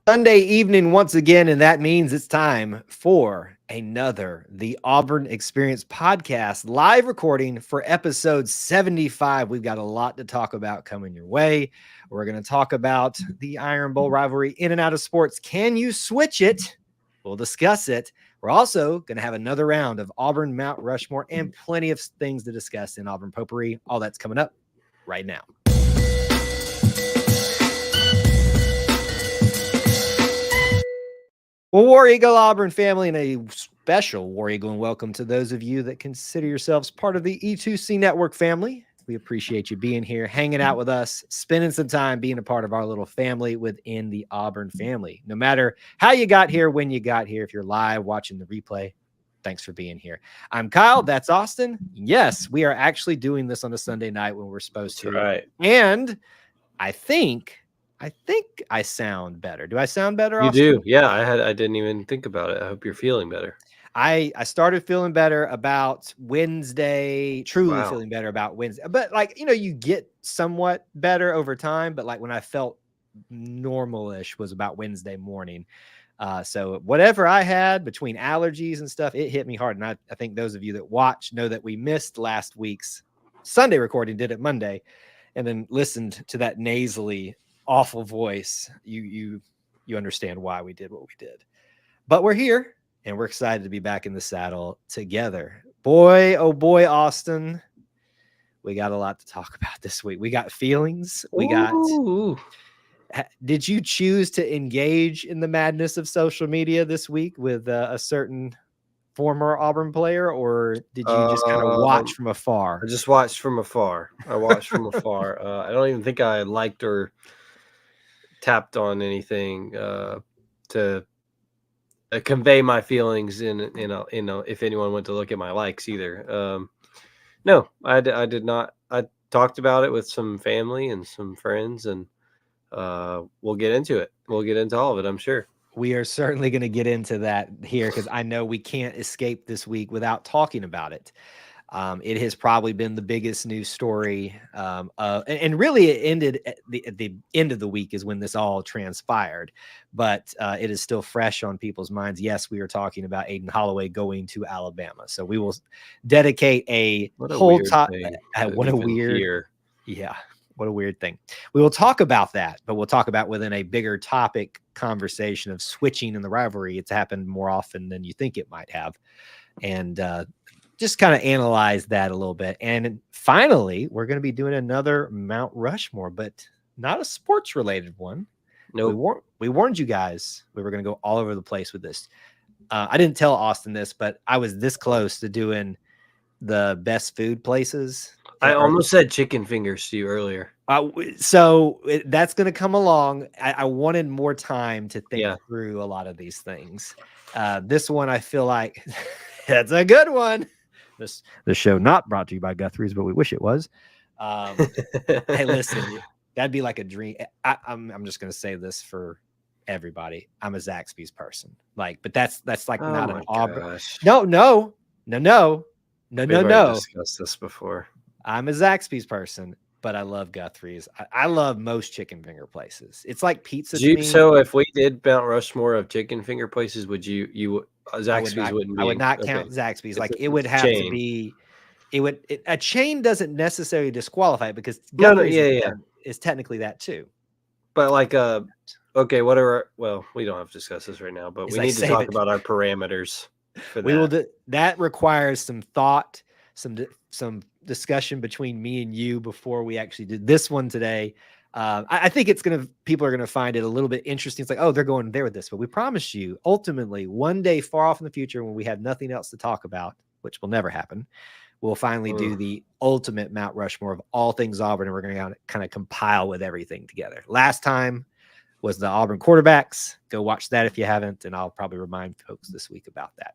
Sunday evening once again, and that means it's time for another The Auburn Experience podcast, live recording for episode 75. We've got a lot to talk about coming your way. We're going to talk about the Iron Bowl rivalry in and out of sports. Can you switch it? We'll discuss it. We're also going to have another round of Auburn Mount Rushmore and plenty of things to discuss in Auburn potpourri. All that's coming up right now. Well, War Eagle Auburn family, and a special War Eagle and welcome to those of you that consider yourselves part of the E2C Network family. We appreciate you being here, hanging out with us, spending some time being a part of our little family within the Auburn family. No matter how you got here, when you got here, if you're live watching the replay, thanks for being here. I'm Kyle. That's Austin. Yes, we are actually doing this on a Sunday night when we're supposed to. Right. And I think I sound better. Do I sound better, You Austin? do. Yeah, I didn't even think about it. I hope you're feeling better. I started feeling better about Wednesday, truly Wow. feeling better about Wednesday. But like, you get somewhat better over time. But like when I felt normal-ish was about Wednesday morning. So whatever I had between allergies and stuff, it hit me hard. And I think those of you that watch know that we missed last week's Sunday recording, did it Monday, and then listened to that nasally awful voice. You understand why we did what we did. But we're here. And we're excited to be back in the saddle together. Boy, oh boy, Austin. We got a lot to talk about this week. We got feelings. We got. Did you choose to engage in the madness of social media this week with a certain former Auburn player, or did you just kind of watch from afar? I just watched from afar. I don't even think I liked or tapped on anything to convey my feelings in if anyone went to look at my likes either. No, I did not. I talked about it with some family and some friends, and we'll get into it. We'll get into all of it, I'm sure. We are certainly going to get into that here because I know we can't escape this week without talking about it. It has probably been the biggest news story. And really it ended at the end of the week is when this all transpired, but it is still fresh on people's minds. Yes, we are talking about Aiden Holloway going to Alabama. So we will dedicate What a whole weird time. thing What a weird, hear. Yeah. What a weird thing. We will talk about that, but we'll talk about within a bigger topic conversation of switching in the rivalry. It's happened more often than you think it might have. And, just kind of analyze that a little bit. And finally, we're going to be doing another Mount Rushmore, but not a sports related one. Nope. We warned you guys we were going to go all over the place with this. I didn't tell Austin this, but I was this close to doing the best food places. I almost said chicken fingers to you earlier. So that's going to come along. I wanted more time to think through a lot of these things. This one, I feel like that's a good one. The show not brought to you by Guthrie's, but we wish it was. Hey, listen, that'd be like a dream. I'm just going to say this for everybody. I'm a Zaxby's person. But that's like not an Auburn. No. We've discussed this before. I'm a Zaxby's person, but I love Guthrie's. I love most chicken finger places. It's like pizza to me. So if we did Mount Rushmore of chicken finger places, would you Zaxby's wouldn't be? I would not count Zaxby's. Like it would have to be. A chain doesn't necessarily disqualify it because Guthrie's is technically that too. But okay, whatever. Well, we don't have to discuss this right now, but we need to talk about our parameters. We will. That requires some thought, some discussion between me and you before we actually did this one today. I think people are gonna find it a little bit interesting. It's like, oh, they're going there with this, but we promise you, ultimately, one day far off in the future, when we have nothing else to talk about, which will never happen, we'll finally do the ultimate Mount Rushmore of all things Auburn, and we're gonna kind of compile with everything together. Last time was the Auburn quarterbacks. Go watch that if you haven't, and I'll probably remind folks this week about that.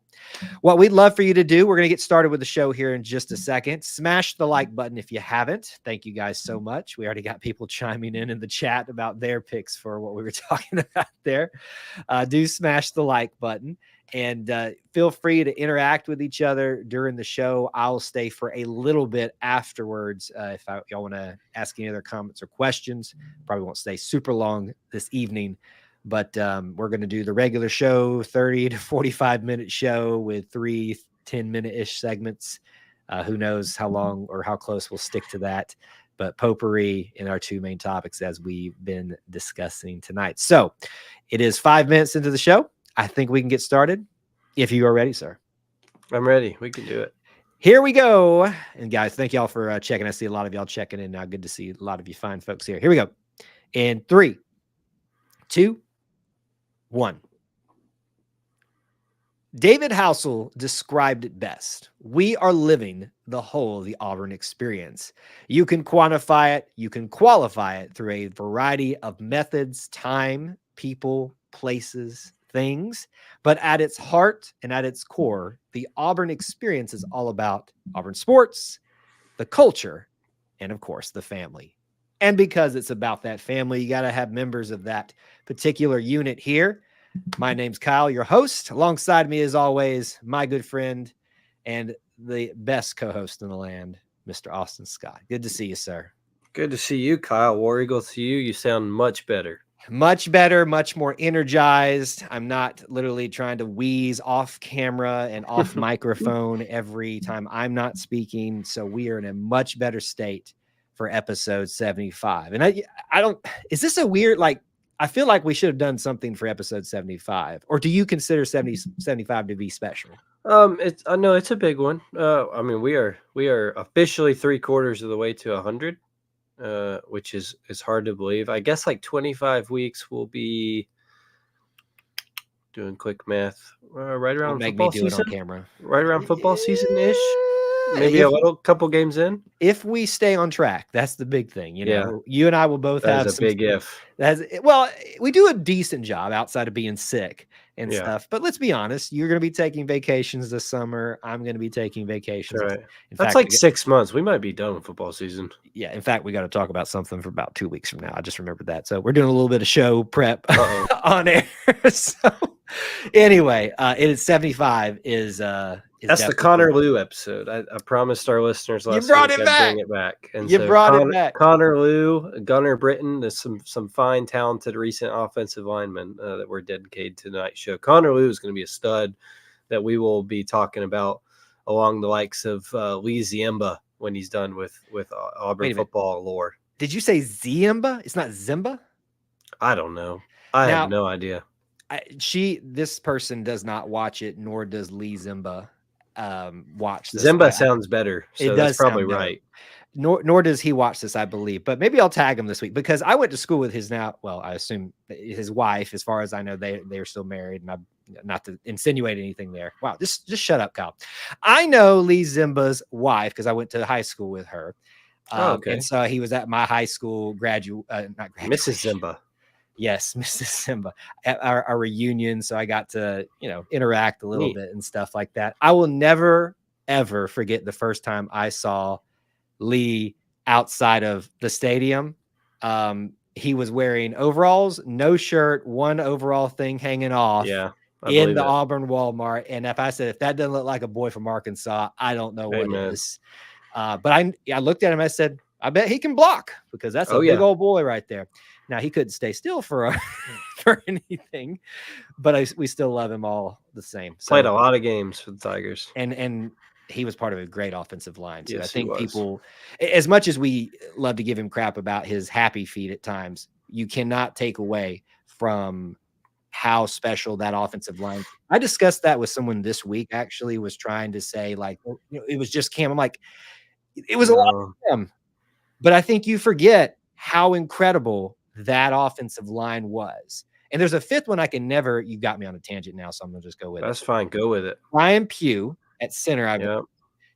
What we'd love for you to do, we're going to get started with the show here in just a second. Smash the like button if you haven't. Thank you guys so much. We already got people chiming in the chat about their picks for what we were talking about there. Do smash the like button. And feel free to interact with each other during the show. I'll stay for a little bit afterwards if y'all want to ask any other comments or questions. Probably won't stay super long this evening. but we're going to do the regular show, 30 to 45-minute show with 3 10-minute-ish segments. Who knows how long or how close we'll stick to that, but potpourri in our 2 main topics as we've been discussing tonight. So it is 5 minutes into the show. I think we can get started if you are ready, sir. I'm ready. We can do it. Here we go. And guys, thank y'all for checking. I see a lot of y'all checking in now. Good to see a lot of you fine folks here. Here we go. In 3, 2, 1. David Housel described it best. We are living the whole of the Auburn experience. You can quantify it, you can qualify it through a variety of methods, time, people, places, things. But at its heart and at its core, the Auburn experience is all about Auburn sports, the culture, and of course, the family. And because it's about that family, you got to have members of that particular unit here. My name's Kyle, your host. Alongside me, as always, my good friend and the best co-host in the land, Mr. Austin Scott. Good to see you, sir. Good to see you, Kyle. War Eagle to you. You sound much better. Much better, much more energized. I'm not literally trying to wheeze off camera and off microphone every time I'm not speaking. So we are in a much better state for episode 75. And I don't, is this a weird, like, I feel like we should have done something for episode 75, or do you consider 75 to be special? It's a big one. I mean, we are officially 3/4 of the way to 100, which is hard to believe. I guess like 25 weeks will be doing quick math, right around football season. On camera. Right around football season ish. Maybe a little couple games in. If we stay on track, that's the big thing. You know, you and I will both have a big if. Well, we do a decent job outside of being sick and stuff. But let's be honest, you're going to be taking vacations this summer. I'm going to be taking vacations. Right. That's like 6 months. We might be done with football season. Yeah. In fact, we got to talk about something for about 2 weeks from now. I just remembered that. So we're doing a little bit of show prep on air. So anyway, it is 75 is that's the Connor Liu episode. I promised our listeners last week I'd bring it back. And you brought it back. Connor Liu, Gunnar Britton, there's some fine, talented, recent offensive linemen that were dedicated to tonight's show. Connor Liu is going to be a stud that we will be talking about along the likes of Lee Ziemba when he's done with Auburn football lore. Did you say Ziemba? It's not Zimba? I don't know. I have no idea. This person does not watch it, nor does Lee Ziemba watch this. Zimba sounds better, so that's probably right. Nor does he watch this, I believe. But maybe I'll tag him this week because I went to school with his I assume his wife. As far as I know, they're still married, and I'm not to insinuate anything there. Wow, just shut up, Kyle. I know Lee Zimba's wife because I went to high school with her. Okay. And so he was at my high school Mrs. Zimba. Yes, Mrs. Zimba at our reunion. So I got to, interact a little bit and stuff like that. I will never, ever forget the first time I saw Lee outside of the stadium. He was wearing overalls, no shirt, one overall thing hanging off in the Auburn Walmart. And if that doesn't look like a boy from Arkansas, I don't know what is. But I looked at him, I said, I bet he can block because that's a big old boy right there. Now, he couldn't stay still for anything, but we still love him all the same. So, played a lot of games for the Tigers. And he was part of a great offensive line. So I think people, as much as we love to give him crap about his happy feet at times, you cannot take away from how special that offensive line. I discussed that with someone this week, actually, was trying to say, like, it was just Cam. I'm like, it was a lot of him. But I think you forget how incredible that offensive line was. And there's a fifth one you got me on a tangent now, so I'm going to just go with it. That's fine. Go with it. Ryan Pugh at center.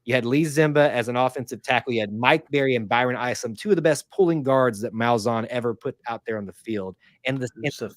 You had Lee Ziemba as an offensive tackle. You had Mike Berry and Byron Isom, two of the best pulling guards that Malzahn ever put out there on the field. And the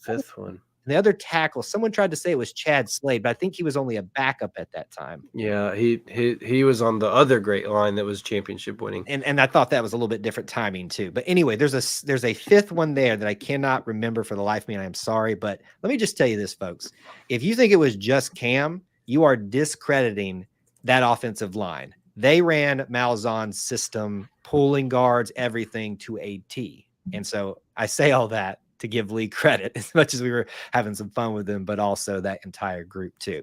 fifth one. And the other tackle, someone tried to say it was Chad Slade, but I think he was only a backup at that time. Yeah, he was on the other great line that was championship winning. And I thought that was a little bit different timing too. But anyway, there's a fifth one there that I cannot remember for the life of me, and I'm sorry. But let me just tell you this, folks. If you think it was just Cam, you are discrediting that offensive line. They ran Malzahn's system, pulling guards, everything to a T. And so I say all that to give Lee credit as much as we were having some fun with him, but also that entire group too.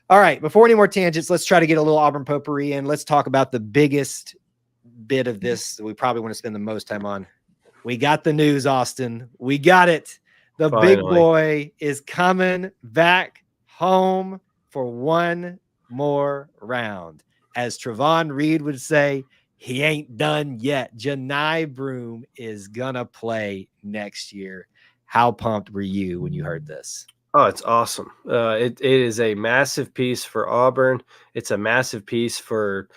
All right, before any more tangents, let's try to get a little Auburn potpourri in. Let's talk about the biggest bit of this that we probably want to spend the most time on. We got the news, Austin. We got it. The Finally. big boy is coming back home for one more round. As Trevon Reed would say, he ain't done yet. Janai Broome is gonna play next year. How pumped were you when you heard this? Oh, it's awesome. It is a massive piece for Auburn. It's a massive piece for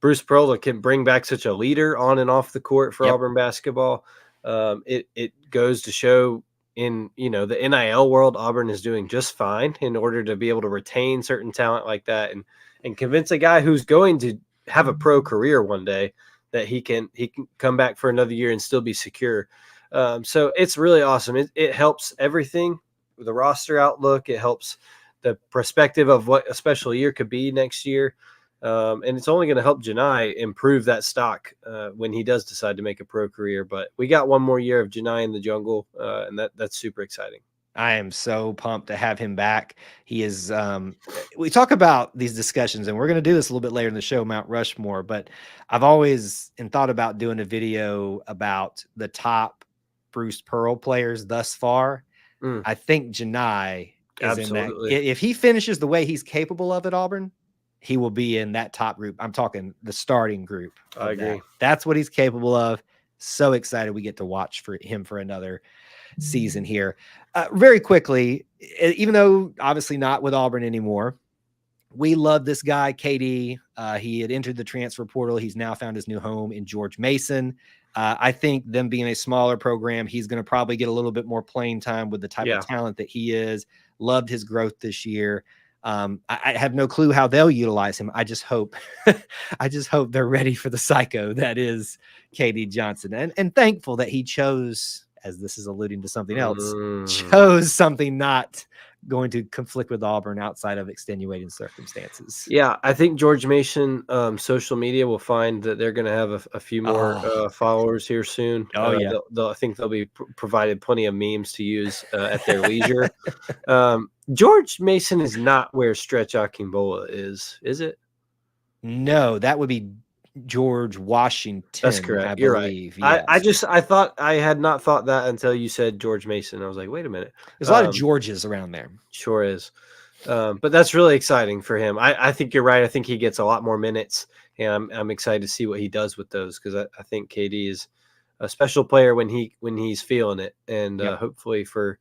Bruce Pearl that can bring back such a leader on and off the court for Auburn basketball. It goes to show in the NIL world, Auburn is doing just fine in order to be able to retain certain talent like that and convince a guy who's going to have a pro career one day that he can come back for another year and still be secure. So it's really awesome. It helps everything. The roster outlook, it helps the perspective of what a special year could be next year. And it's only going to help Janai improve that stock when he does decide to make a pro career. But we got one more year of Janai in the jungle, and that's super exciting. I am so pumped to have him back. He is, we talk about these discussions, and we're going to do this a little bit later in the show, Mount Rushmore, but I've always thought about doing a video about the top Bruce Pearl players thus far. I think Janai is in that. If he finishes the way he's capable of at Auburn, he will be in that top group. I'm talking the starting group. I agree. That's what he's capable of. So excited we get to watch for him for another season here. Very quickly, even though obviously not with Auburn anymore, we love this guy, KD. He had entered the transfer portal. He's now found his new home in George Mason. I think them being a smaller program, he's going to probably get a little bit more playing time with the type of talent that he is. Loved his growth this year. I have no clue how they'll utilize him. I just hope, they're ready for the psycho that is KD Johnson, and thankful that he chose, as this is alluding to something else, chose something not going to conflict with Auburn outside of extenuating circumstances. Yeah, I think George Mason social media will find that they're going to have a few more followers here soon. I think they'll be provided plenty of memes to use at their leisure. George Mason is not where Stretch Akingbola is it? No, that would be George Washington. That's correct. You're right. Yes. I had not thought that until you said George Mason. I was like, wait a minute. There's a lot of Georges around there. Sure is. But that's really exciting for him. I think you're right. I think he gets a lot more minutes, and I'm excited to see what he does with those, because I think KD is a special player when he's feeling it, and hopefully for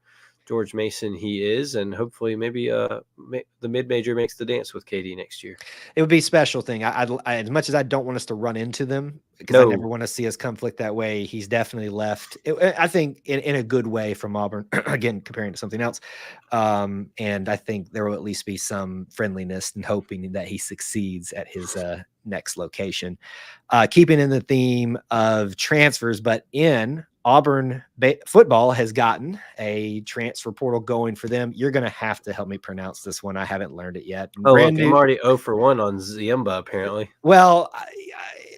George Mason he is, and hopefully maybe the mid-major makes the dance with KD next year. It would be a special thing. I as much as I don't want us to run into them, because I never want to see us conflict that way, he's definitely left, I think, in a good way from Auburn, again, comparing to something else. And I think there will at least be some friendliness and hoping that he succeeds at his next location. Keeping in the theme of transfers, but in Auburn football has gotten a transfer portal going for them. You're going to have to help me pronounce this one. I haven't learned it yet. I'm already 0 for 1 on Ziemba, apparently. Well,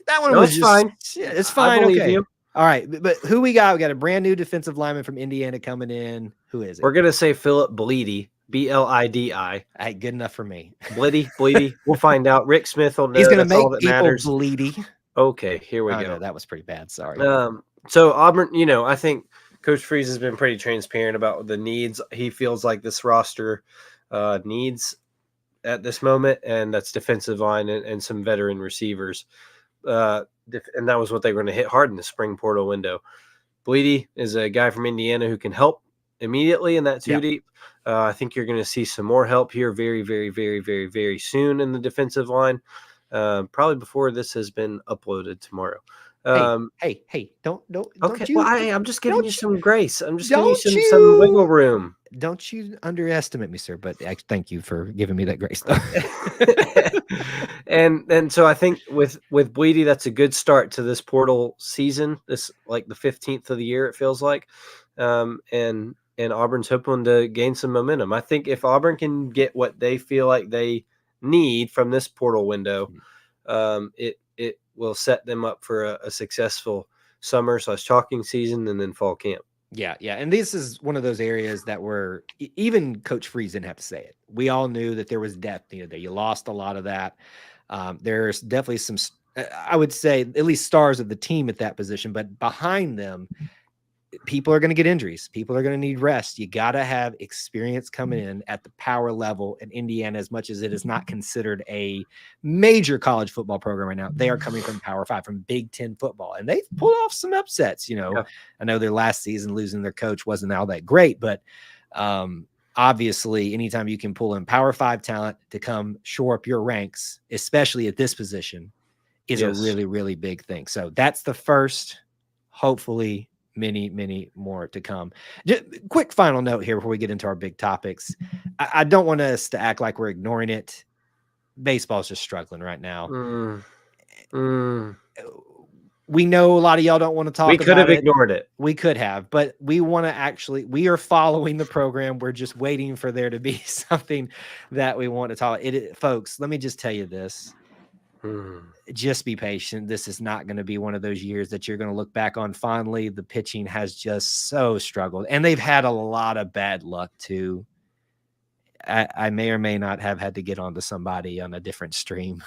that one was fine. Yeah, it's fine. Okay. You. All right. But who we got? We got a brand new defensive lineman from Indiana coming in. Who is it? We're going to say Philip Bleedy. Blidi. Hey, good enough for me. Bleedy. We'll find out. Rick Smith will know. He's going to make people bleedy. Okay, here we go. No, that was pretty bad. Sorry. So Auburn, I think Coach Freeze has been pretty transparent about the needs he feels like this roster needs at this moment, and that's defensive line and some veteran receivers. And that was what they were going to hit hard in the spring portal window. Bleedy is a guy from Indiana who can help immediately in that two deep. I think you're going to see some more help here very, very, very, very, very soon in the defensive line, probably before this has been uploaded tomorrow. Hey! Don't okay. You, well, I'm just giving you some grace. I'm just giving you some wiggle room. Don't you underestimate me, sir? But I thank you for giving me that grace, though. and so I think with Bleedy, that's a good start to this portal season. This like the 15th of the year, it feels like, and Auburn's hoping to gain some momentum. I think if Auburn can get what they feel like they need from this portal window, it will set them up for a successful summer/chalking season and then fall camp. Yeah, yeah. And this is one of those areas that were even Coach Freeze didn't have to say it. We all knew that there was depth needed there. You lost a lot of that. There's definitely some, I would say, at least stars of the team at that position, but behind them, people are going to get injuries. People are going to need rest. You got to have experience coming in at the power level in Indiana. As much as it is not considered a major college football program right now, they are coming from Power 5, from Big Ten football, and they've pulled off some upsets. Yeah. I know their last season losing their coach wasn't all that great, but obviously anytime you can pull in Power 5 talent to come shore up your ranks, especially at this position, is a really, really big thing. So that's the first, hopefully many more to come. Just quick final note here before we get into our big topics. I don't want us to act like we're ignoring it. Baseball's just struggling right now. We know a lot of y'all don't want to talk about it. We could have ignored it. We could have, but we want to we are following the program. We're just waiting for there to be something that we want to talk. Folks, let me just tell you this. Just be patient. This is not going to be one of those years that you're going to look back on fondly. The pitching has just so struggled, and they've had a lot of bad luck too. I may or may not have had to get onto somebody on a different stream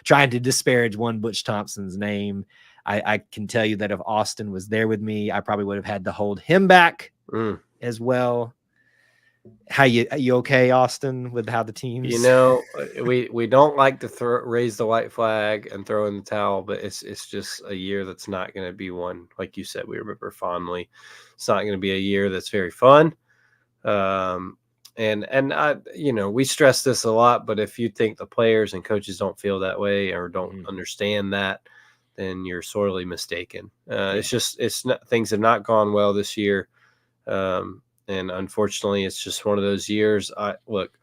trying to disparage one Butch Thompson's name. I can tell you that if Austin was there with me, I probably would have had to hold him back as well. How you okay, Austin, with how the teams? We don't like to raise the white flag and throw in the towel, but it's just a year that's not going to be one, like you said, we remember fondly. It's not going to be a year that's very fun. And I, we stress this a lot, but if you think the players and coaches don't feel that way or don't understand that, then you're sorely mistaken. It's not, things have not gone well this year. And unfortunately, it's just one of those years. Look,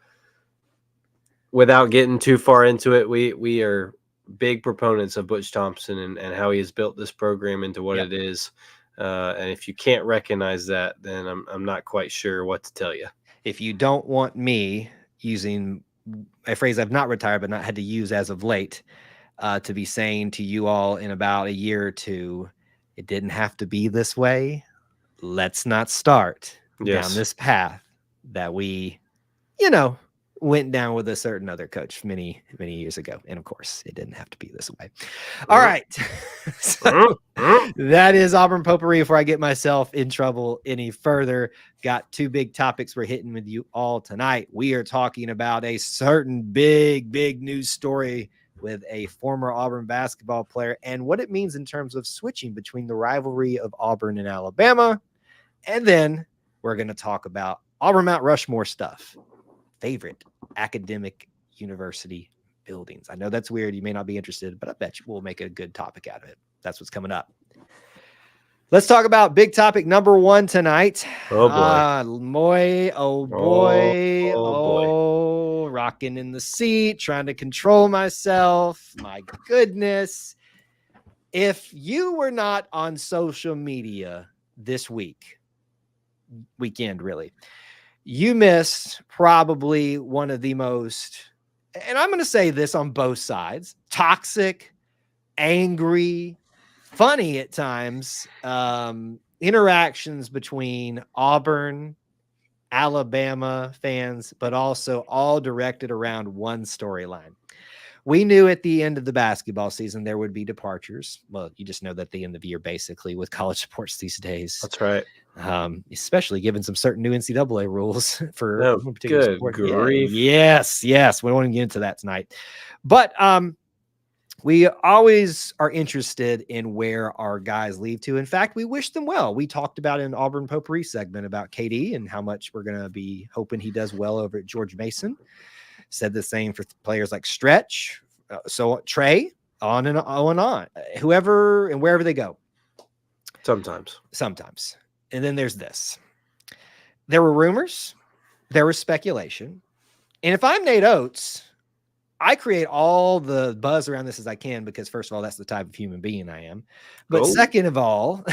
without getting too far into it, we are big proponents of Butch Thompson and how he has built this program into what it is. And if you can't recognize that, then I'm not quite sure what to tell you. If you don't want me using a phrase I've not retired but not had to use as of late, to be saying to you all in about a year or two, it didn't have to be this way. Let's not start down this path that we, went down with a certain other coach many years ago. And of course, it didn't have to be this way. All right. So, that is Auburn Potpourri. Before I get myself in trouble any further, got two big topics we're hitting with you all tonight. We are talking about a certain big news story with a former Auburn basketball player and what it means in terms of switching between the rivalry of Auburn and Alabama. And then we're going to talk about Auburn Mount Rushmore stuff. Favorite academic university buildings. I know that's weird. You may not be interested, but I bet you we'll make a good topic out of it. That's what's coming up. Let's talk about big topic number one tonight. Oh boy. Oh, rocking in the seat, trying to control myself. My goodness. If you were not on social media this weekend, really, you missed probably one of the most, and I'm going to say this on both sides, toxic, angry, funny at times, interactions between Auburn, Alabama fans, but also all directed around one storyline. We knew at the end of the basketball season there would be departures. Well, you just know that the end of the year basically with college sports these days. That's right. Especially given some certain new NCAA rules for particular sport. Grief. Yes. We won't get into that tonight. But we always are interested in where our guys leave to. In fact, we wish them well. We talked about in Auburn Potpourri segment about KD and how much we're going to be hoping he does well over at George Mason. Said the same for players like Stretch, so Trey, on and on, whoever and wherever they go. Sometimes. And then there's this. There were rumors. There was speculation. And if I'm Nate Oates, I create all the buzz around this as I can because, first of all, that's the type of human being I am. But second of all,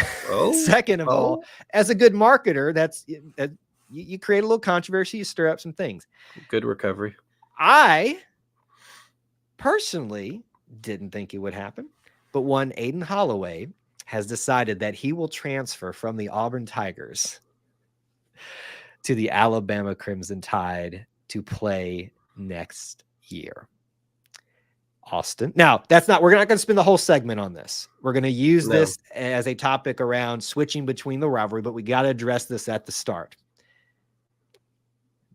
as a good marketer, you create a little controversy, you stir up some things. Good recovery. I personally didn't think it would happen, but one Aiden Holloway has decided that he will transfer from the Auburn Tigers to the Alabama Crimson Tide to play next year. Austin. Now, we're not going to spend the whole segment on this. We're going to use this as a topic around switching between the rivalry, but we got to address this at the start.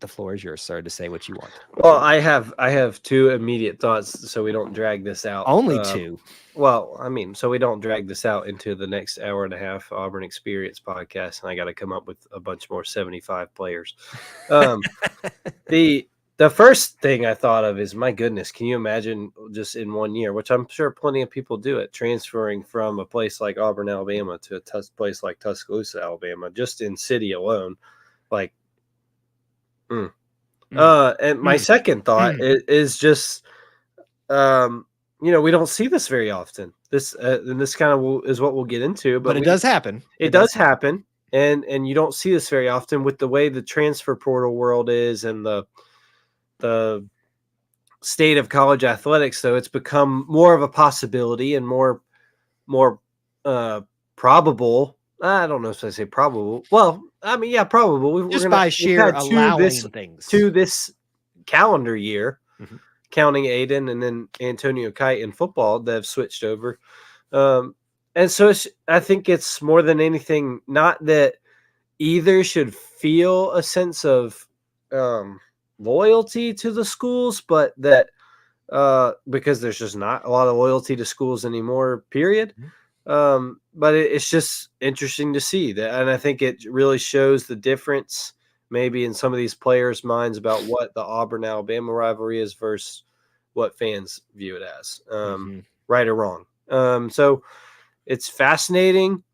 The floor is yours, sir, to say what you want. Well, I have two immediate thoughts, so we don't drag this out. Only two. Well, I mean, so we don't drag this out into the next hour and a half Auburn Experience podcast, and I got to come up with a bunch more 75 players. The first thing I thought of is, my goodness, can you imagine just in 1 year, which I'm sure plenty of people do it, transferring from a place like Auburn, Alabama to a place like Tuscaloosa, Alabama, just in city alone. Like, and my second thought is just, we don't see this very often. This and this kind of is what we'll get into, but it does happen. It does happen, and you don't see this very often with the way the transfer portal world is and the state of college athletics. So it's become more of a possibility and more probable. I don't know if I say probable. Well, I mean, yeah, probable. Just by sheer allowing things to this calendar year, counting Aiden and then Antonio Kite in football, they've switched over. And so I think it's more than anything, not that either should feel a sense of loyalty to the schools, but that because there's just not a lot of loyalty to schools anymore, period. But it's just interesting to see that. And I think it really shows the difference maybe in some of these players' minds about what the Auburn-Alabama rivalry is versus what fans view it as, right or wrong. So it's fascinating.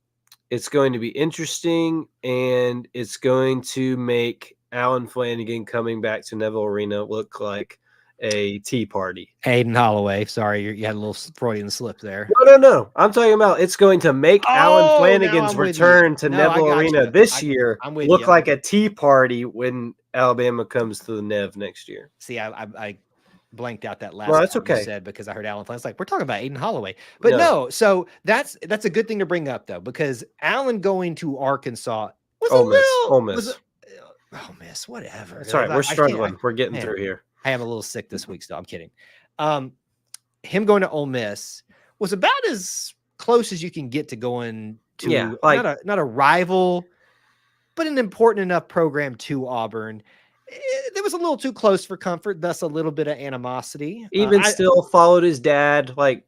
It's going to be interesting, and it's going to make Alan Flanagan coming back to Neville Arena look like a tea party. Aiden Holloway. Sorry, you had a little Freudian slip there. No. I'm talking about it's going to make Alan Flanagan's return to Neville Arena this year look like a tea party when Alabama comes to the Nev next year. See, I blanked out that last you said because I heard Alan Flanagan's like, we're talking about Aiden Holloway. But no, so that's a good thing to bring up, though, because Alan going to Arkansas was Ole Miss. Oh, Miss, whatever. It's all right. We're struggling. We're getting through here. I am a little sick this week still. I'm kidding. Him going to Ole Miss was about as close as you can get to going to not a rival, but an important enough program to Auburn. It was a little too close for comfort, thus a little bit of animosity. Even still followed his dad. Like,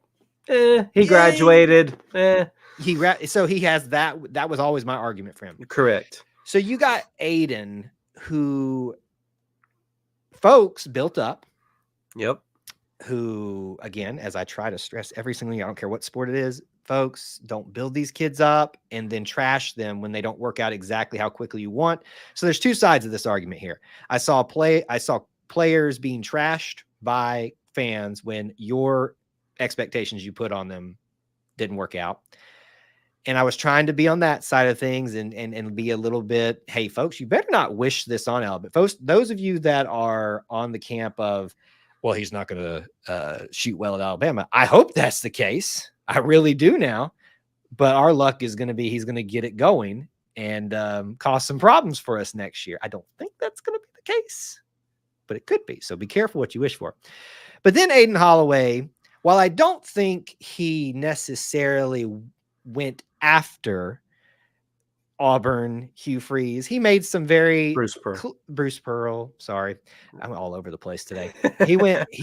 he graduated. So he has that. That was always my argument for him. Correct. So you got Aiden, who folks built up. Yep. Who, again, as I try to stress every single year, I don't care what sport it is, folks, don't build these kids up and then trash them when they don't work out exactly how quickly you want. So there's two sides of this argument here. I saw players being trashed by fans when your expectations you put on them didn't work out. And I was trying to be on that side of things and be a little bit, hey, folks, you better not wish this on Alabama. Folks, those of you that are on the camp of, well, he's not going to shoot well at Alabama. I hope that's the case. I really do now. But our luck is going to be he's going to get it going and cause some problems for us next year. I don't think that's going to be the case, but it could be. So be careful what you wish for. But then Aiden Holloway, while I don't think he necessarily went after Auburn, Hugh Freeze, he made some very Bruce Pearl. Sorry, I'm all over the place today. He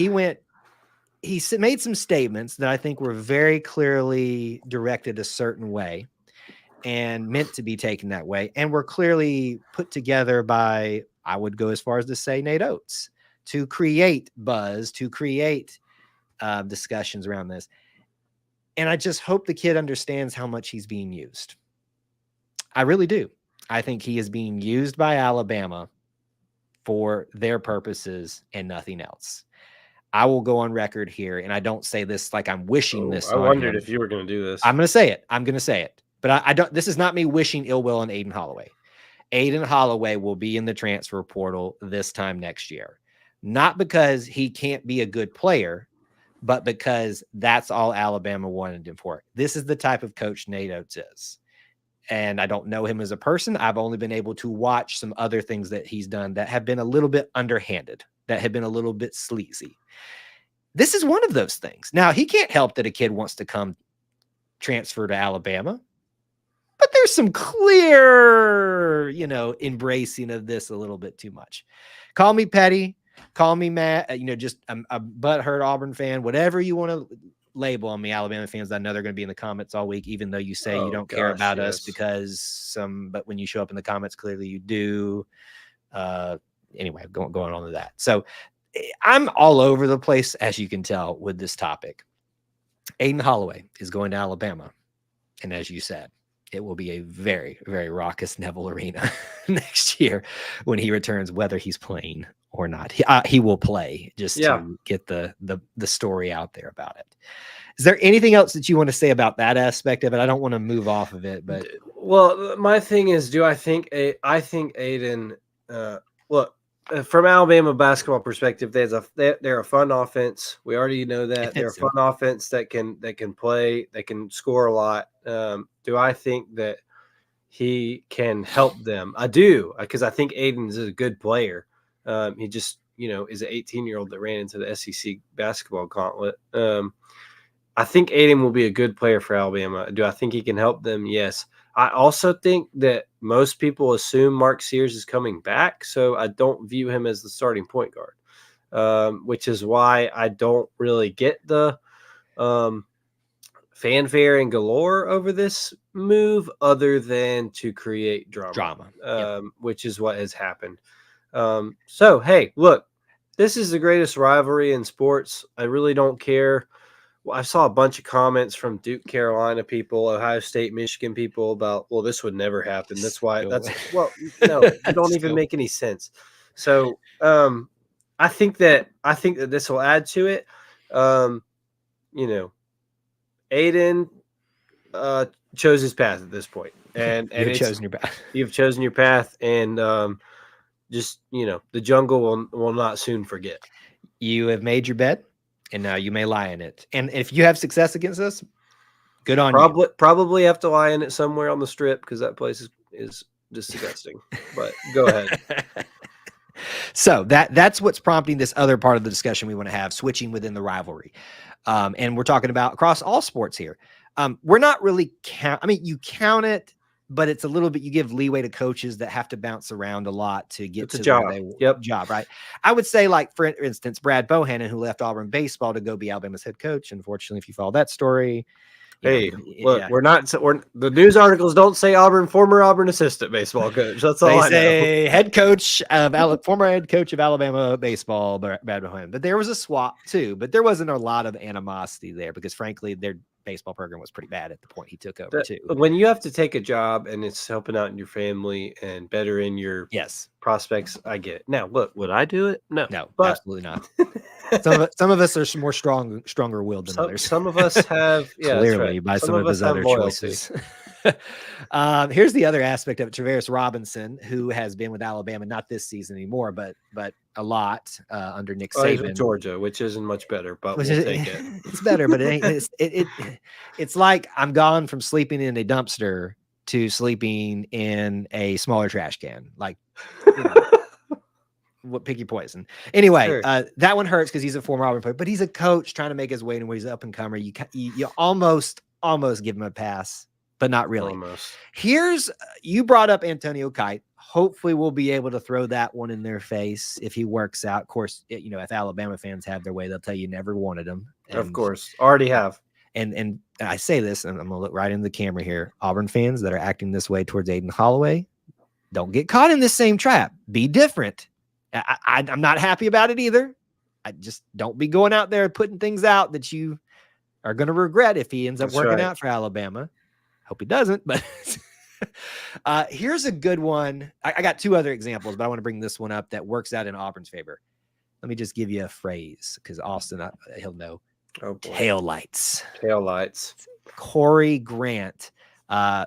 made some statements that I think were very clearly directed a certain way and meant to be taken that way, and were clearly put together by, I would go as far as to say, Nate Oates, to create buzz, to create discussions around this. And I just hope the kid understands how much he's being used. I really do. I think he is being used by Alabama for their purposes and nothing else. I will go on record here, and I don't say this like I'm wishing this. I wondered if you were going to do this. I'm going to say it. I'm going to say it. But I don't. This is not me wishing ill will on Aiden Holloway. Aiden Holloway will be in the transfer portal this time next year. Not because he can't be a good player, but because that's all Alabama wanted him for. This is the type of coach Nate Oates is. And I don't know him as a person. I've only been able to watch some other things that he's done that have been a little bit underhanded, that have been a little bit sleazy. This is one of those things. Now, he can't help that a kid wants to come transfer to Alabama, but there's some clear, embracing of this a little bit too much. Call me petty, call me mad, just a butthurt Auburn fan, whatever you want to label on me, Alabama fans. I know they're going to be in the comments all week, even though you say you don't care about us because but when you show up in the comments, clearly you do. Anyway, going on to that. So I'm all over the place, as you can tell, with this topic. Aiden Holloway is going to Alabama. And as you said, it will be a very, very raucous Neville Arena next year when he returns, whether he's playing or not. He will play just to get the story out there about it. Is there anything else that you want to say about that aspect of it? I don't want to move off of it, but my thing is, I think Aiden, look, from Alabama basketball perspective, they're a fun offense. We already know that they're a fun offense that can play, they can score a lot. Do I think that he can help them? I do, because I think Aiden is a good player. He just, is an 18-year-old that ran into the SEC basketball gauntlet. I think Aiden will be a good player for Alabama. Do I think he can help them? Yes. I also think that most people assume Mark Sears is coming back, so I don't view him as the starting point guard, which is why I don't really get the fanfare and galore over this move, other than to create drama. Which is what has happened. So, hey, look, this is the greatest rivalry in sports. I really don't care. I saw a bunch of comments from Duke, Carolina people, Ohio State, Michigan people about, well, this would never happen. That's why no, it don't even make any sense. So, I think that this will add to it. Aiden chose his path at this point, and you've chosen your path. You've chosen your path, and just the jungle will not soon forget. You have made your bed, and now you may lie in it. And if you have success against us, good on you. Probably have to lie in it somewhere on the Strip, because that place is disgusting. But go ahead. So that's what's prompting this other part of the discussion we want to have, switching within the rivalry. And we're talking about across all sports here. We're not really you count it, but it's a little bit, you give leeway to coaches that have to bounce around a lot to get to the job, right? I would say, like, for instance, Brad Bohannon, who left Auburn baseball to go be Alabama's head coach. Unfortunately, if you follow that story, look, the news articles don't say former Auburn assistant baseball coach. That's all I say. Head coach of former head coach of Alabama baseball, Brad Bohannon. But there was a swap too, but there wasn't a lot of animosity there because, frankly, their baseball program was pretty bad at the point he took over too. When you have to take a job and it's helping out in your family and bettering your prospects, I get it. Now, look, would I do it? No, absolutely not. Some of us are more stronger willed than others. Some of us have clearly by some of his other choices. Here's the other aspect of it. Travaris Robinson, who has been with Alabama, not this season anymore, but a lot under Nick Saban. He's with Georgia, which isn't much better, but we'll take it. It's better, but it's like I'm gone from sleeping in a dumpster to sleeping in a smaller trash can. Like, pick your poison. Anyway, that one hurts because he's a former Auburn player, but he's a coach trying to make his way in where he's up and comer. You almost give him a pass, but not really. Almost. You brought up Antonio Kite. Hopefully we'll be able to throw that one in their face if he works out. Of course, if Alabama fans have their way, they'll tell you never wanted him. Of course, already have. And I say this, and I'm going to look right in the camera here. Auburn fans that are acting this way towards Aiden Holloway, don't get caught in this same trap. Be different. I'm not happy about it either. I just don't be going out there putting things out that you are going to regret if he ends up working out for Alabama. Hope he doesn't, but here's a good one. I got two other examples, but I want to bring this one up that works out in Auburn's favor. Let me just give you a phrase because Austin, he'll know. Tail lights. Corey Grant,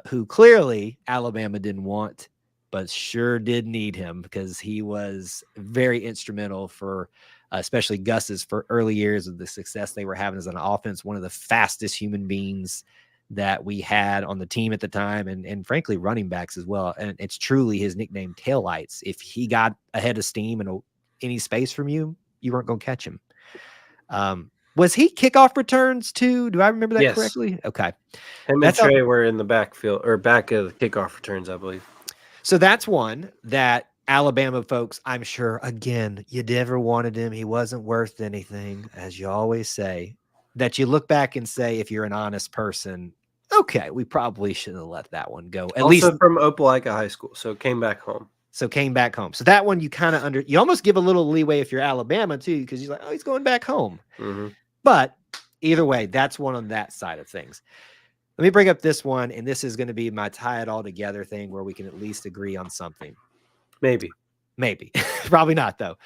who clearly Alabama didn't want but sure did need him because he was very instrumental for especially Gus's for early years of the success they were having as an offense. One of the fastest human beings that we had on the team at the time, and frankly, running backs as well. And it's truly his nickname, Taillights. If he got ahead of steam and any space from you, you weren't going to catch him. Was he kickoff returns too? Do I remember that correctly? Okay. Him and Trey were in the backfield or back of the kickoff returns, I believe. So that's one that Alabama folks, I'm sure, again, you never wanted him. He wasn't worth anything, as you always say, that you look back and say, if you're an honest person, okay, we probably shouldn't have let that one go. At least from Opelika High School. So came back home. So that one you kind of you almost give a little leeway if you're Alabama too, because he's like, oh, he's going back home. Mm-hmm. But either way, that's one on that side of things. Let me bring up this one, and this is going to be my tie it all together thing where we can at least agree on something. Maybe. Probably not, though.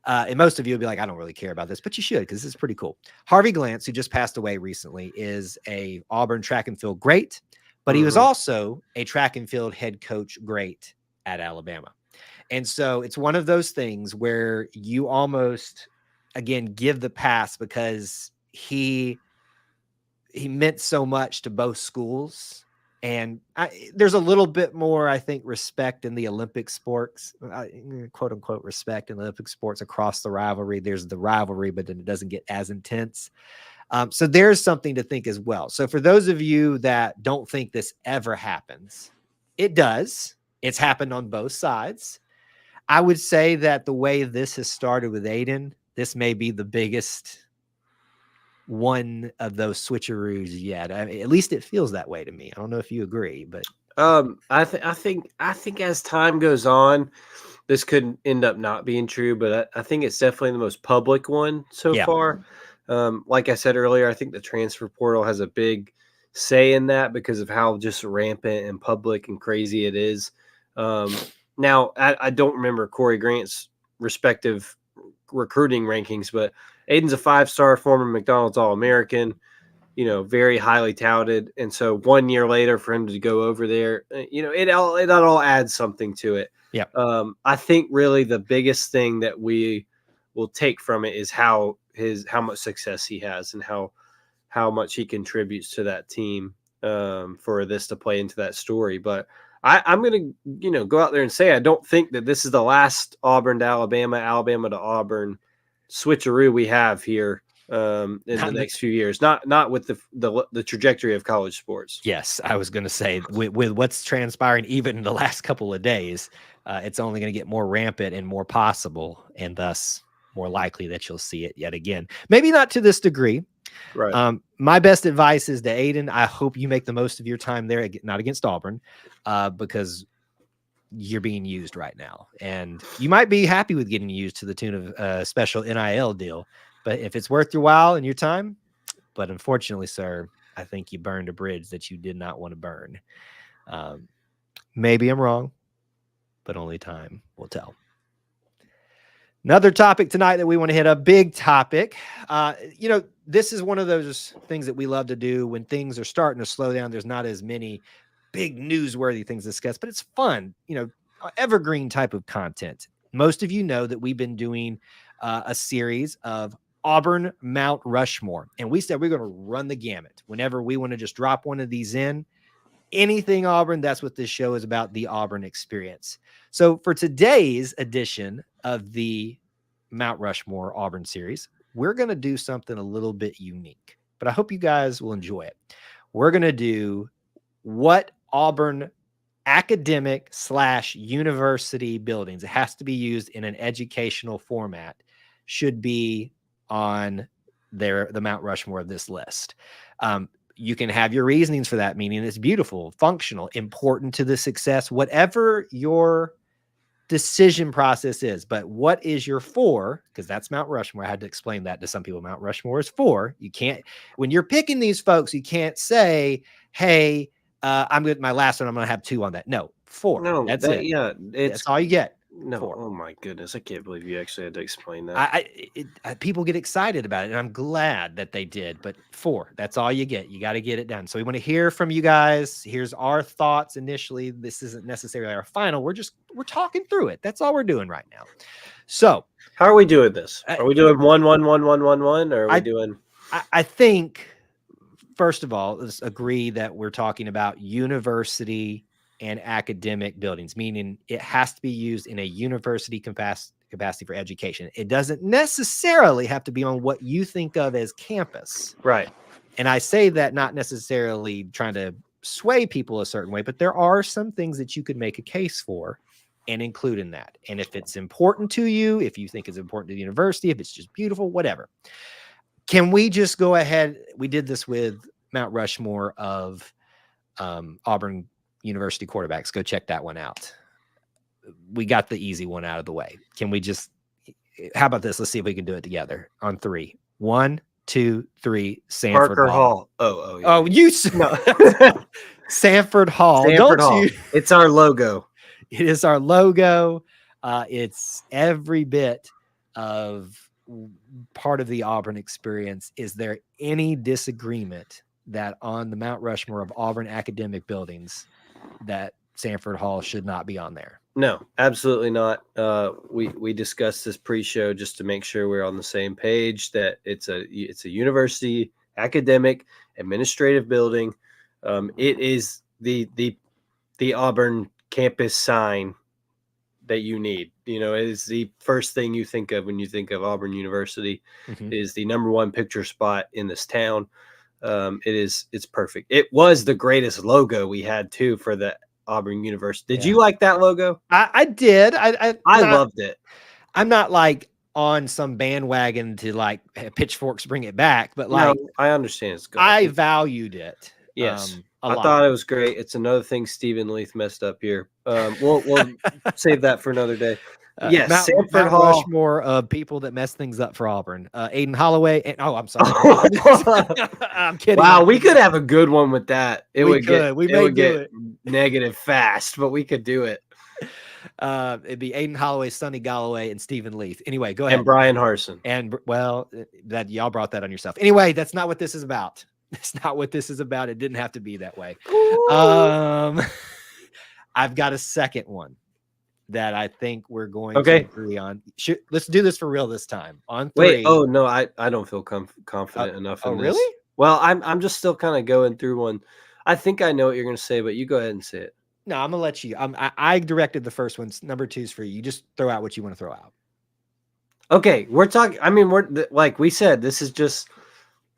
And most of you will be like, I don't really care about this, but you should, because this is pretty cool. Harvey Glantz, who just passed away recently, is a Auburn track and field great, but he was also a track and field head coach great at Alabama. And so it's one of those things where you almost, again, give the pass because he meant so much to both schools. And there's a little bit more, I think, respect in the Olympic sports, quote unquote, respect in the Olympic sports across the rivalry. There's the rivalry, but then it doesn't get as intense. So there's something to think as well. So for those of you that don't think this ever happens, it does. It's happened on both sides. I would say that the way this has started with Aiden, this may be the biggest one of those switcheroos yet. I mean, at least it feels that way to me. I don't know if you agree, but I think as time goes on, this could end up not being true, but I think it's definitely the most public one so far. Like I said earlier, I think the transfer portal has a big say in that because of how just rampant and public and crazy it is. Now, I don't remember Corey Grant's respective recruiting rankings, but Aiden's a 5-star former McDonald's All-American, very highly touted. And so 1 year later for him to go over there, it all adds something to it. Yeah. I think really the biggest thing that we will take from it is how much success he has and how much he contributes to that team for this to play into that story. But I'm going to, go out there and say, I don't think that this is the last Auburn to Alabama, Alabama to Auburn switcheroo we have here in the next few years. Not with the trajectory of college sports. Yes, I was going to say with what's transpiring even in the last couple of days, it's only going to get more rampant and more possible, and thus more likely that you'll see it yet again. Maybe not to this degree. Right. My best advice is to Aiden, I hope you make the most of your time there, not against Auburn, because you're being used right now. And you might be happy with getting used to the tune of a special NIL deal. But if it's worth your while and your time, but unfortunately, sir, I think you burned a bridge that you did not want to burn. Maybe I'm wrong, but only time will tell. Another topic tonight that we want to hit, a big topic. This is one of those things that we love to do when things are starting to slow down. There's not as many big newsworthy things to discuss, but it's fun, evergreen type of content. Most of you know that we've been doing a series of Auburn Mount Rushmore, and we said we're going to run the gamut. Whenever we want to just drop one of these in, anything Auburn, that's what this show is about, the Auburn Experience. So for today's edition of the Mount Rushmore Auburn series, we're going to do something a little bit unique, but I hope you guys will enjoy it. We're going to do what Auburn academic / university buildings, it has to be used in an educational format, should be on the Mount Rushmore of this list. You can have your reasonings for that, meaning it's beautiful, functional, important to the success, whatever your decision process is. But what is your 4? Because that's Mount Rushmore. I had to explain that to some people. Mount Rushmore is 4. You can't, when you're picking these folks, you can't say, hey, I'm good. My last one, I'm going to have 2 on that. No, 4. No, that's it. Yeah. That's all you get. No, 4. oh my goodness, I can't believe you actually had to explain that. People get excited about it, and I'm glad that they did. But 4, that's all you get. You got to get it done. So we want to hear from you guys. Here's our thoughts initially. This isn't necessarily our final. We're talking through it. That's all we're doing right now. So how are we doing this? Are we doing 1 1 1 1 1 1, or are we doing? I think first of all, let's agree that we're talking about university and academic buildings, meaning it has to be used in a university capacity for education. It doesn't necessarily have to be on what you think of as campus. Right. And I say that not necessarily trying to sway people a certain way, but there are some things that you could make a case for and include in that. And if it's important to you, if you think it's important to the university, if it's just beautiful, whatever. Can we just go ahead? We did this with Mount Rushmore of Auburn University quarterbacks. Go check that one out. We got the easy one out of the way. Can we just, how about this? Let's see if we can do it together on 3. 1, 2, 3. Sanford Parker Hall. Oh, yeah. Oh, you no. Sanford Hall. Sanford Hall. It's our logo. It is our logo. It's every bit of part of the Auburn experience. Is there any disagreement that on the Mount Rushmore of Auburn academic buildings that Sanford Hall should not be on there? No, absolutely not. We discussed this pre-show just to make sure we're on the same page, that it's a university academic administrative building. It is the Auburn campus sign that you need. You know, it is the first thing you think of when you think of Auburn University. Mm-hmm. It is the #1 picture spot in this town. It's perfect. It was the greatest logo we had too for the Auburn University. Did you like that logo? I did. I loved it. I'm not like on some bandwagon to like pitchforks bring it back, but like, no, I understand it's good. I valued it. Yes. A I lot. thought it was great. It's another thing Stephen Leith messed up here. We'll save that for another day. Yes, Sanford Hall. Rushmore of people that mess things up for Auburn. Aiden Holloway. And, I'm sorry. I'm kidding. Wow, we could have a good one with that. It would get it negative fast, but we could do it. It'd be Aiden Holloway, Sonny Galloway, and Stephen Leith. Anyway, go ahead. And Brian Harson. And well, that y'all brought that on yourself. Anyway, that's not what this is about. That's not what this is about. It didn't have to be that way. I've got a second one that I think we're going to agree on. Let's do this for real this time. On 3. Wait, oh no, I don't feel confident enough in this. Really? Well, I'm just still kind of going through one. I think I know what you're going to say, but you go ahead and say it. No, I'm gonna let you. I directed the first one. Number 2's for you. You just throw out what you want to throw out. Okay, we're talking. I mean, we're like we said. This is just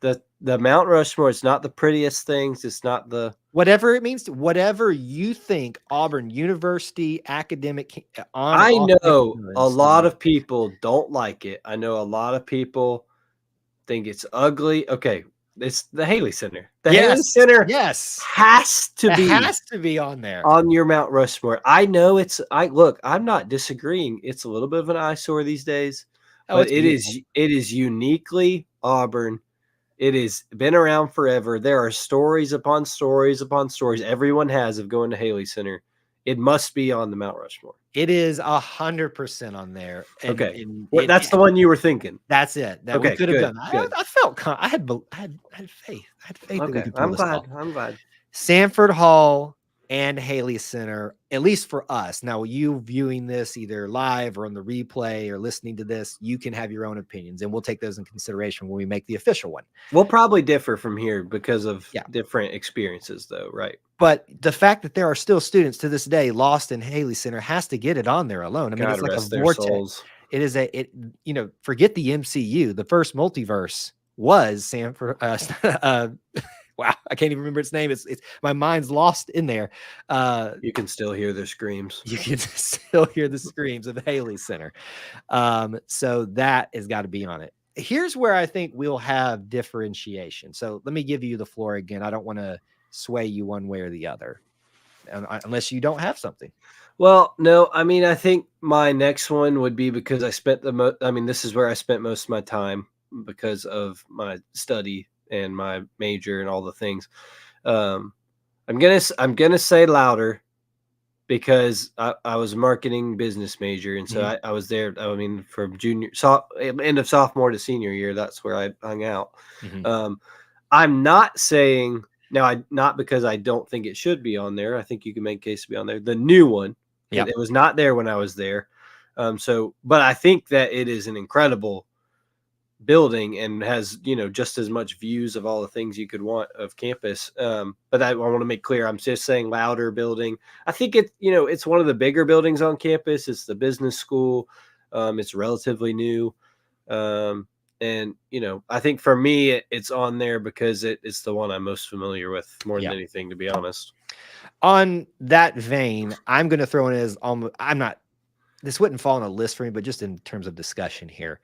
the Mount Rushmore. It's not the prettiest things. It's not the whatever it means to whatever you think Auburn University academic. I know a lot of people don't like it. I know a lot of people think it's ugly. Okay. It's the Haley Center. The Haley Center has to be on there. On your Mount Rushmore. I know I'm not disagreeing. It's a little bit of an eyesore these days. But it is uniquely Auburn. It has been around forever. There are stories upon stories upon stories everyone has of going to Haley Center. It must be on the Mount Rushmore. It is 100% on there. And, okay, that's the one you were thinking. That's it. That we could have done. I felt I had faith. I had faith. Okay, that we could pull this off. I'm glad. Sanford Hall and Haley Center, at least for us. Now, you viewing this either live or on the replay or listening to this, you can have your own opinions, and we'll take those in consideration when we make the official one. We'll probably differ from here because of different experiences, though, right? But the fact that there are still students to this day lost in Haley Center has to get it on there alone. I mean, it's like a vortex. Souls. It is forget the MCU. The first multiverse was Sanford. Wow, I can't even remember its name. It's my mind's lost in there. You can still hear the screams. You can still hear the screams of Haley Center. So that has got to be on it. Here's where I think we'll have differentiation. So let me give you the floor again. I don't want to sway you one way or the other, unless you don't have something. Well, no, I mean, I think my next one would be because I spent this is where I spent most of my time because of my study and my major and all the things. I'm gonna say louder, because I was a marketing business major, and so I was there. I mean, from end of sophomore to senior year, that's where I hung out. I'm not saying now, not because I don't think it should be on there. I think you can make a case to be on there. The new one, it was not there when I was there. But I think that it is an incredible building and has, just as much views of all the things you could want of campus. But I want to make clear, I'm just saying louder building. I think it's one of the bigger buildings on campus. It's the business school. It's relatively new. And, I think for me, it's on there because it's the one I'm most familiar with more than anything, to be honest. On that vein, I'm going to throw in as this wouldn't fall on a list for me, but just in terms of discussion here,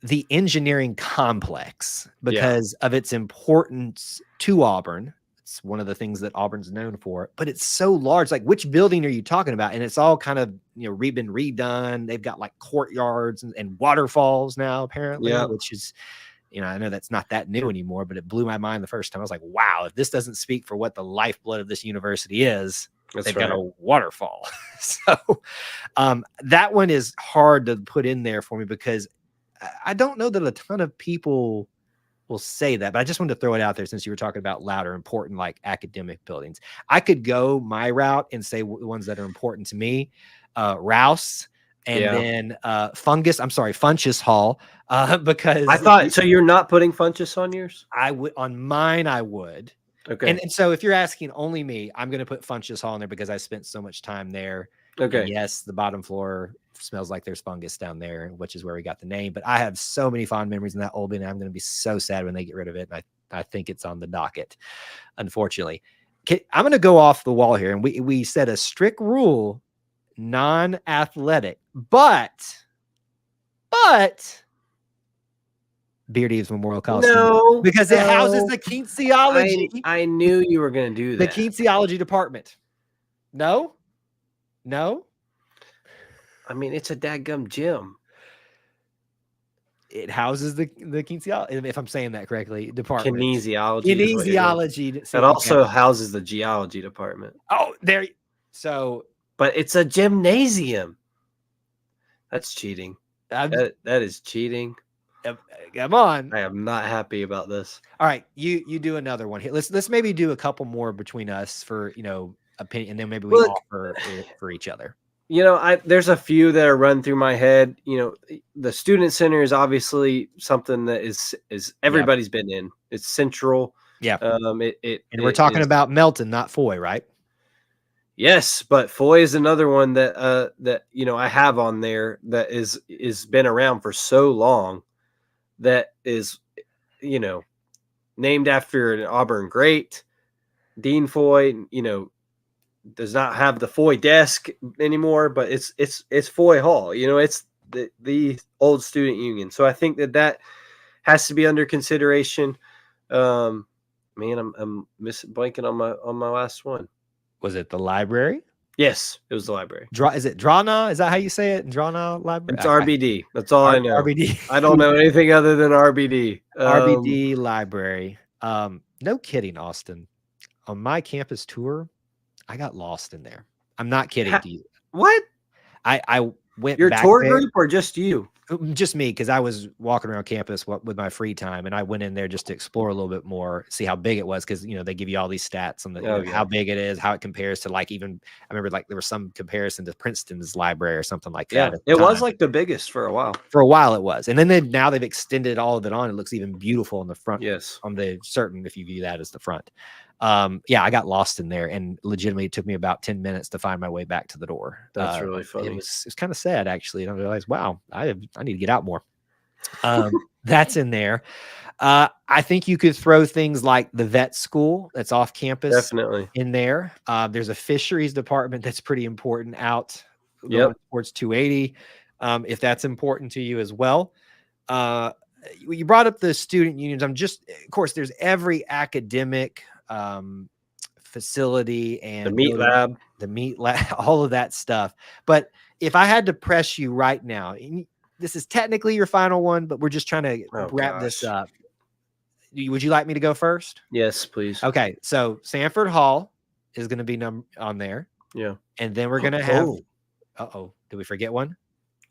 the engineering complex, because of its importance to Auburn. It's one of the things that Auburn's known for, but it's so large. Like, which building are you talking about? And it's all kind of, been redone. They've got like courtyards and waterfalls now, apparently, which is, I know that's not that new anymore, but it blew my mind the first time. I was like, wow, if this doesn't speak for what the lifeblood of this university is, they've got a waterfall. So that one is hard to put in there for me because I don't know that a ton of people will say that, but I just wanted to throw it out there since you were talking about louder, important, like academic buildings. I could go my route and say the ones that are important to me, Rouse, and then Funchess Hall, because I thought, so you're not putting Funchess on yours? On mine, I would. Okay. And so if you're asking only me, I'm going to put Funchess Hall in there because I spent so much time there. Okay. And yes, the bottom floor smells like there's fungus down there, which is where we got the name. But I have so many fond memories in that old building. I'm going to be so sad when they get rid of it. And I think it's on the docket, unfortunately. I'm going to go off the wall here. And we set a strict rule, non-athletic, but Beardy's Memorial Coliseum. No, because it houses the kinesiology. I knew you were going to do that. The kinesiology department. No. I mean, it's a dadgum gym. It houses the kinesiology, if I'm saying that correctly, department. Kinesiology. It also houses the geology department. Oh, there. So, but it's a gymnasium. That's cheating. That is cheating. Come on. I am not happy about this. All right, you do another one here. Let's maybe do a couple more between us for opinion, and then maybe we offer it for each other. There's a few that are run through my head. The student center is obviously something that is everybody's been in. It's central. Yeah. And we're talking about Melton, not Foy, right? Yes, but Foy is another one that I have on there that is been around for so long, that is named after an Auburn great. Dean Foy, does not have the Foy desk anymore, but it's Foy Hall. It's the old student union. So I think that has to be under consideration. Man, I'm blanking on my last one. Was it the library? Yes, it was the library. Is it Drana? Is that how you say it? Drana Library? It's RBD. That's all I know. RBD. I don't know anything other than RBD. RBD Library. No kidding, Austin. On my campus tour, I got lost in there. I'm not kidding to you. What? I went Your back tour there. Group or just you? Just me, because I was walking around campus with my free time, and I went in there just to explore a little bit more, see how big it was, because they give you all these stats on how big it is, how it compares to I remember there was some comparison to Princeton's library or something like that. Yeah, it was like the biggest for a while. For a while it was, and then now they've extended all of it on. It looks even beautiful on the front. Yes, on the certain if you view that as the front. I got lost in there, and legitimately it took me about 10 minutes to find my way back to the door. That's really funny. It was kind of sad, actually. And I realized, wow, I need to get out more. That's in there. I think you could throw things like the vet school that's off campus. Definitely in there. There's a fisheries department that's pretty important out towards 280. If that's important to you as well. You brought up the student unions. Of course, there's every academic facility and the meat lab, all of that stuff. But if I had to press you right now, this is technically your final one, but we're just trying to wrap this up. Would you like me to go first? Yes, please. Okay. So Sanford Hall is going to be on there. Yeah. And then we're gonna have. Oh, Did we forget one?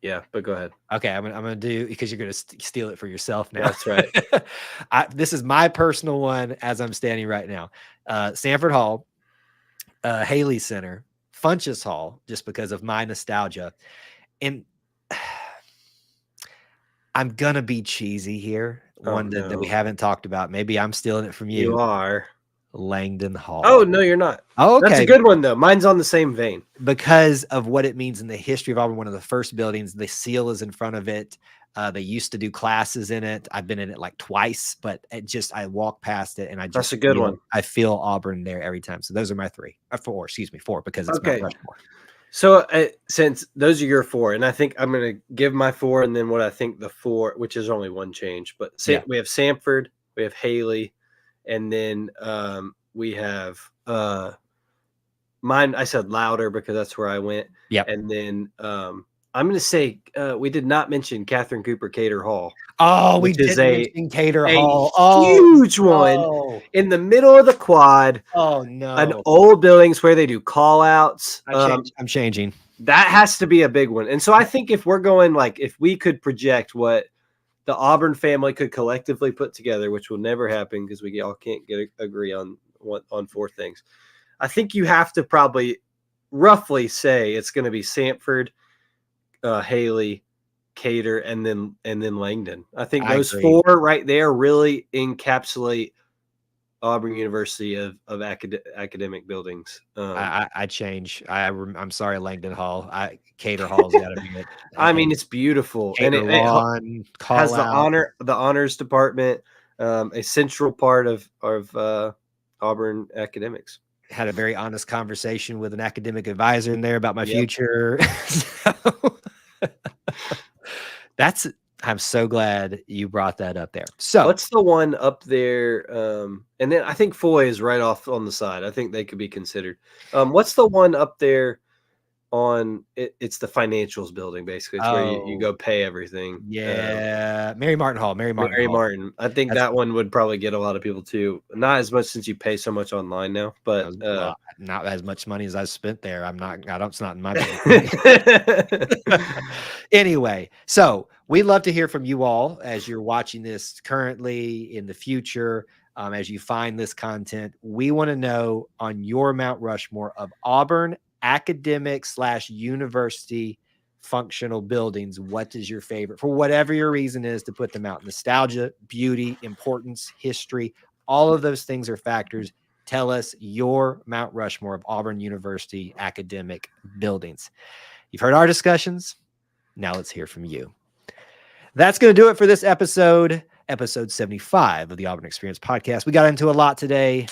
yeah, but go ahead. Okay, I'm gonna do, because you're gonna steal it for yourself now. That's right. This is my personal one as I'm standing right now. Sanford Hall, Haley Center, Funchess Hall, just because of my nostalgia. And I'm gonna be cheesy here. One that we haven't talked about. Maybe I'm stealing it from you. You are. Langdon Hall. Oh, no, you're not. Oh, okay. That's a good one, though. Mine's on the same vein. Because of what it means in the history of Auburn, one of the first buildings. The seal is in front of it. They used to do classes in it. I've been in it like twice, but I walk past it and I just That's a good one. I feel Auburn there every time. So those are my four, because it's Mount Rushmore. So since those are your four, and I think I'm going to give my four and then what I think the four, which is only one change, but we have Sanford, we have Haley, and then we have mine. I said Louder because that's where I went. Yeah. And then I'm going to say we did not mention Catherine Cooper Cater Hall. Oh, we did mention Cater Hall. Huge one in the middle of the quad. Oh, no. An old buildings where they do call outs. I'm changing. That has to be a big one. And so I think if we're going, like, if we could project what the Auburn family could collectively put together, which will never happen because we all can't agree on four things. I think you have to probably roughly say it's going to be Sanford, Haley, Cater, and then Langdon. I think those four right there really encapsulate Auburn University of academic buildings. I change. I'm sorry, Langdon Hall. Cater Hall's got to be it. I mean, it's beautiful, and it has the honors department, a central part of Auburn academics. Had a very honest conversation with an academic advisor in there about my future. I'm so glad you brought that up there. So what's the one up there? And then I think Foy is right off on the side. I think they could be considered. What's the one up there on it? It's the financials building, basically. It's where you go pay everything. Yeah. Mary Martin Hall. Mary Martin. I think that one would probably get a lot of people too. Not as much since you pay so much online now, but not as much money as I've spent there. It's not in my bank. Anyway, so we'd love to hear from you all as you're watching this currently, in the future, as you find this content. We want to know, on your Mount Rushmore of Auburn academic / university functional buildings, what is your favorite, for whatever your reason is, to put them out? Nostalgia, beauty, importance, history, all of those things are factors. Tell us your Mount Rushmore of Auburn University academic buildings. You've heard our discussions. Now let's hear from you. That's going to do it for this episode 75 of the Auburn Experience podcast. We got into a lot today,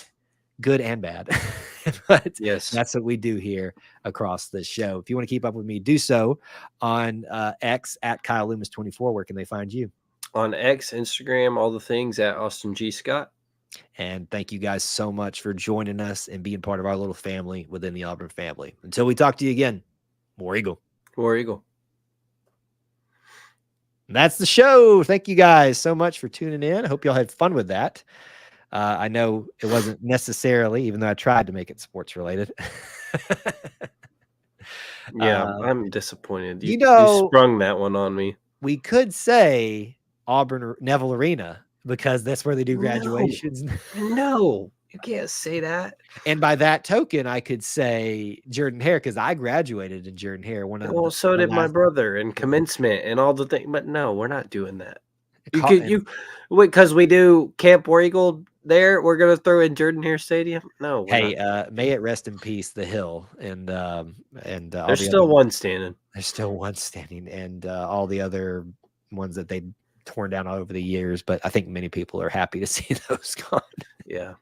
good and bad. But yes, that's what we do here across the show. If you want to keep up with me, do so on X at Kyle Loomis 24. Where can they find you? On X, Instagram, all the things at Austin G. Scott. And thank you guys so much for joining us and being part of our little family within the Auburn family. Until we talk to you again, War Eagle. War Eagle. That's the show. Thank you guys so much for tuning in. I hope y'all had fun with that. I know it wasn't necessarily, even though I tried to make it sports related. Yeah, I'm disappointed. You sprung that one on me. We could say Auburn Neville Arena, because that's where they do graduations. No, you can't say that. And by that token, I could say Jordan Hare, because I graduated in Jordan Hare. So did my brother, in commencement and all the things. But no, we're not doing that. Because we do Camp War Eagle there, we're gonna throw in Jordan Hare Stadium. No, hey, may it rest in peace, the Hill, and there's still one standing. There's still one standing, and all the other ones that they torn down over the years. But I think many people are happy to see those gone. Yeah,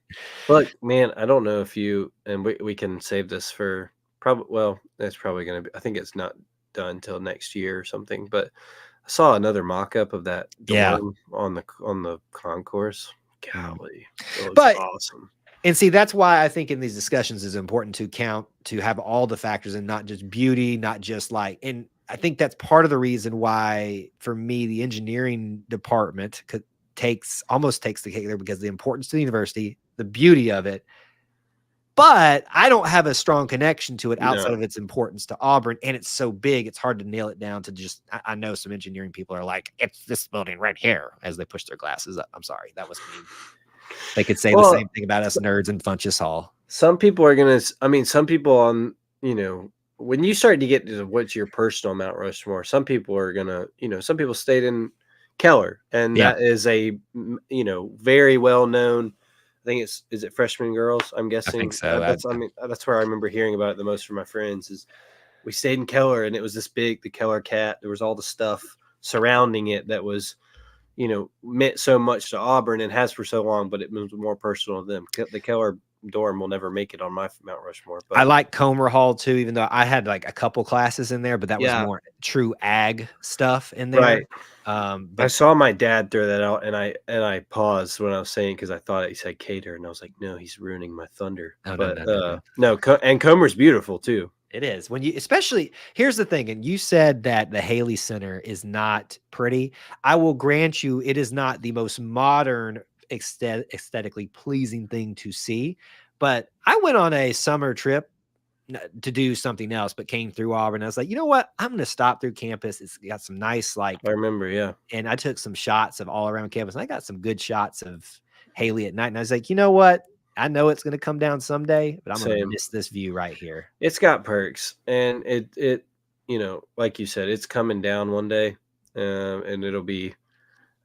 look, man, I don't know if you, and we can save this for probably. Well, that's probably gonna be. I think it's not done till next year or something. But I saw another mock-up of that dorm on the concourse. Golly, it was awesome. And see, that's why I think in these discussions is important to have all the factors, and not just beauty, not just and I think that's part of the reason why, for me, the engineering department almost takes the cake there, because the importance to the university, the beauty of it, but I don't have a strong connection to it outside No. of its importance to Auburn, and it's so big, it's hard to nail it down to just. I know some engineering people are like, it's this building right here as they push their glasses up. I'm sorry, that was mean. They could say the same thing about us nerds in Funchess Hall. Some people are gonna. I mean, some people on when you start to get to what's your personal Mount Rushmore, some people are gonna. Some people stayed in Keller, and that is a very well known. I think is it freshman girls? I'm guessing. I think so. That's where I remember hearing about it the most from my friends. Is we stayed in Keller, and it was this big, the Keller cat. There was all the stuff surrounding it that was, meant so much to Auburn and has for so long, but it was more personal to them. The Keller dorm will never make it on my Mount Rushmore. But I like Comer Hall too, even though I had like a couple classes in there, but that was more true ag stuff in there. Right. But I saw my dad throw that out, and I paused when I was saying, because I thought he said Cater, and I was like, no, he's ruining my thunder. Oh, but no. And Comer's beautiful too. It is. When you, especially, here's the thing, and you said that the Haley Center is not pretty. I will grant you, it is not the most modern, aesthetically pleasing thing to see. But I went on a summer trip to do something else, but came through Auburn. I was like, you know what? I'm going to stop through campus. It's got some nice, I remember, yeah. And I took some shots of all around campus. And I got some good shots of Haley at night. And I was like, you know what? I know it's going to come down someday, but I'm going to miss this view right here. It's got perks, and it like you said, it's coming down one day, and it'll be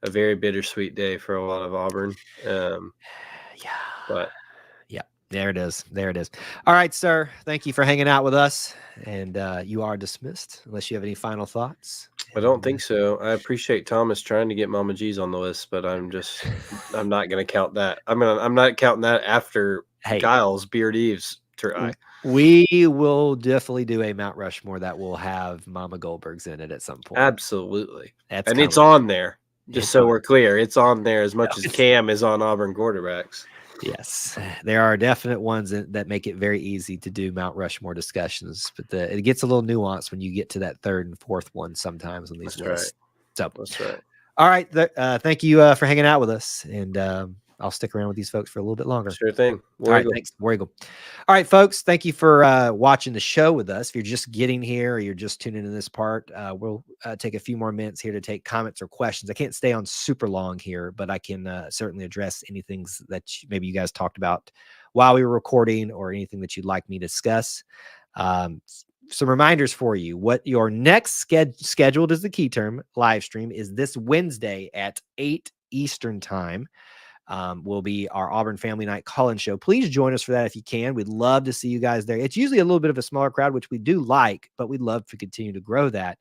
a very bittersweet day for a lot of Auburn. Yeah. But yeah, there it is. There it is. All right, sir. Thank you for hanging out with us, and you are dismissed unless you have any final thoughts. I don't think so. I appreciate Thomas trying to get Mama G's on the list, but I'm not going to count that. I'm not counting that after Giles Beard Eves try. We will definitely do a Mount Rushmore that will have Mama Goldberg's in it at some point. Absolutely. And it's on there. Just so we're clear, it's on there as much as Cam is on Auburn quarterbacks. Yes, there are definite ones that make it very easy to do Mount Rushmore discussions, but it gets a little nuanced when you get to that third and fourth one sometimes on these lists. So, that's right. All right. Thank you for hanging out with us, and I'll stick around with these folks for a little bit longer. Sure thing. All right, thanks. War Eagle. All right, folks, thank you for watching the show with us. If you're just getting here or you're just tuning in this part, we'll take a few more minutes here to take comments or questions. I can't stay on super long here, but I can certainly address anything that maybe you guys talked about while we were recording or anything that you'd like me to discuss. Some reminders for you. What your next scheduled is the key term live stream is this Wednesday at 8 Eastern time. Will be our Auburn Family Night call-in show. Please join us for that if you can. We'd love to see you guys there. It's usually a little bit of a smaller crowd, which we do like, but we'd love to continue to grow that.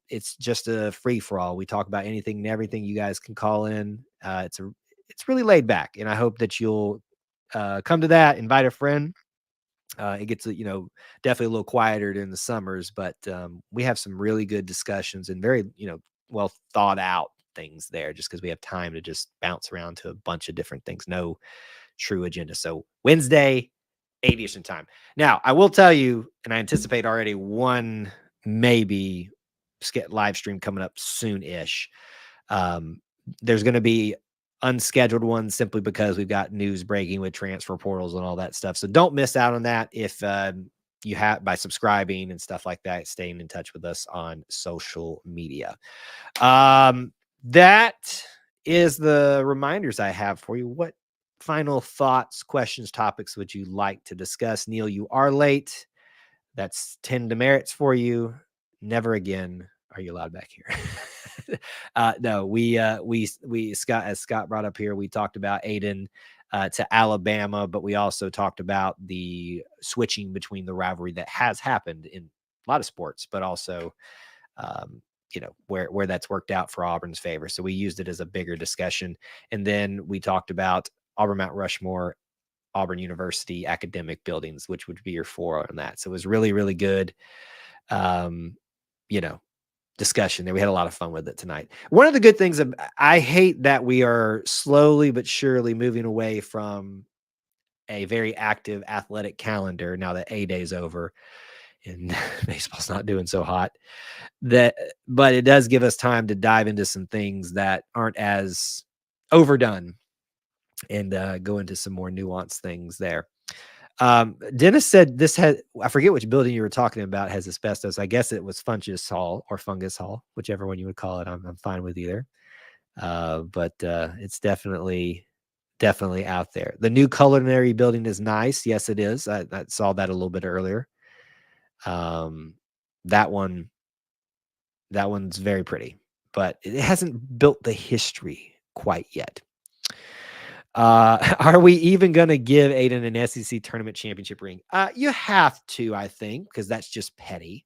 It's just a free-for-all. We talk about anything and everything. You guys can call in. It's really laid back, and I hope that you'll come to that. Invite a friend. It gets definitely a little quieter during the summers, but we have some really good discussions and very well thought out things there, just because we have time to just bounce around to a bunch of different things. No true agenda. So Wednesday, 8 Eastern time. Now I will tell you, and I anticipate already one maybe live stream coming up soon-ish. There's going to be unscheduled ones simply because we've got news breaking with transfer portals and all that stuff. So don't miss out on that if you have by subscribing and stuff like that, staying in touch with us on social media. That is the reminders I have for you. What final thoughts, questions, topics would you like to discuss? Neil, you are late. That's 10 demerits for you. Never again are you allowed back here. No, we Scott, as Scott brought up here, we talked about Aiden to Alabama, but we also talked about the switching between the rivalry that has happened in a lot of sports, but also where that's worked out for Auburn's favor. So we used it as a bigger discussion. And then we talked about Auburn Mount Rushmore, Auburn University academic buildings, which would be your 4 on that. So it was really, really good, discussion there. We had a lot of fun with it tonight. One of the good things, I hate that we are slowly but surely moving away from a very active athletic calendar now that A-Day's over and baseball's not doing so hot. But it does give us time to dive into some things that aren't as overdone and go into some more nuanced things there. Dennis said this had, I forget which building you were talking about, has asbestos. I guess it was Fungus Hall or Fungus Hall, whichever one you would call it. I'm fine with either. But it's definitely out there. The new culinary building is nice. Yes, it is. I saw that a little bit earlier. That one's very pretty, but it hasn't built the history quite yet. Are we even going to give Aiden an SEC tournament championship ring? You have to, I think, because that's just petty.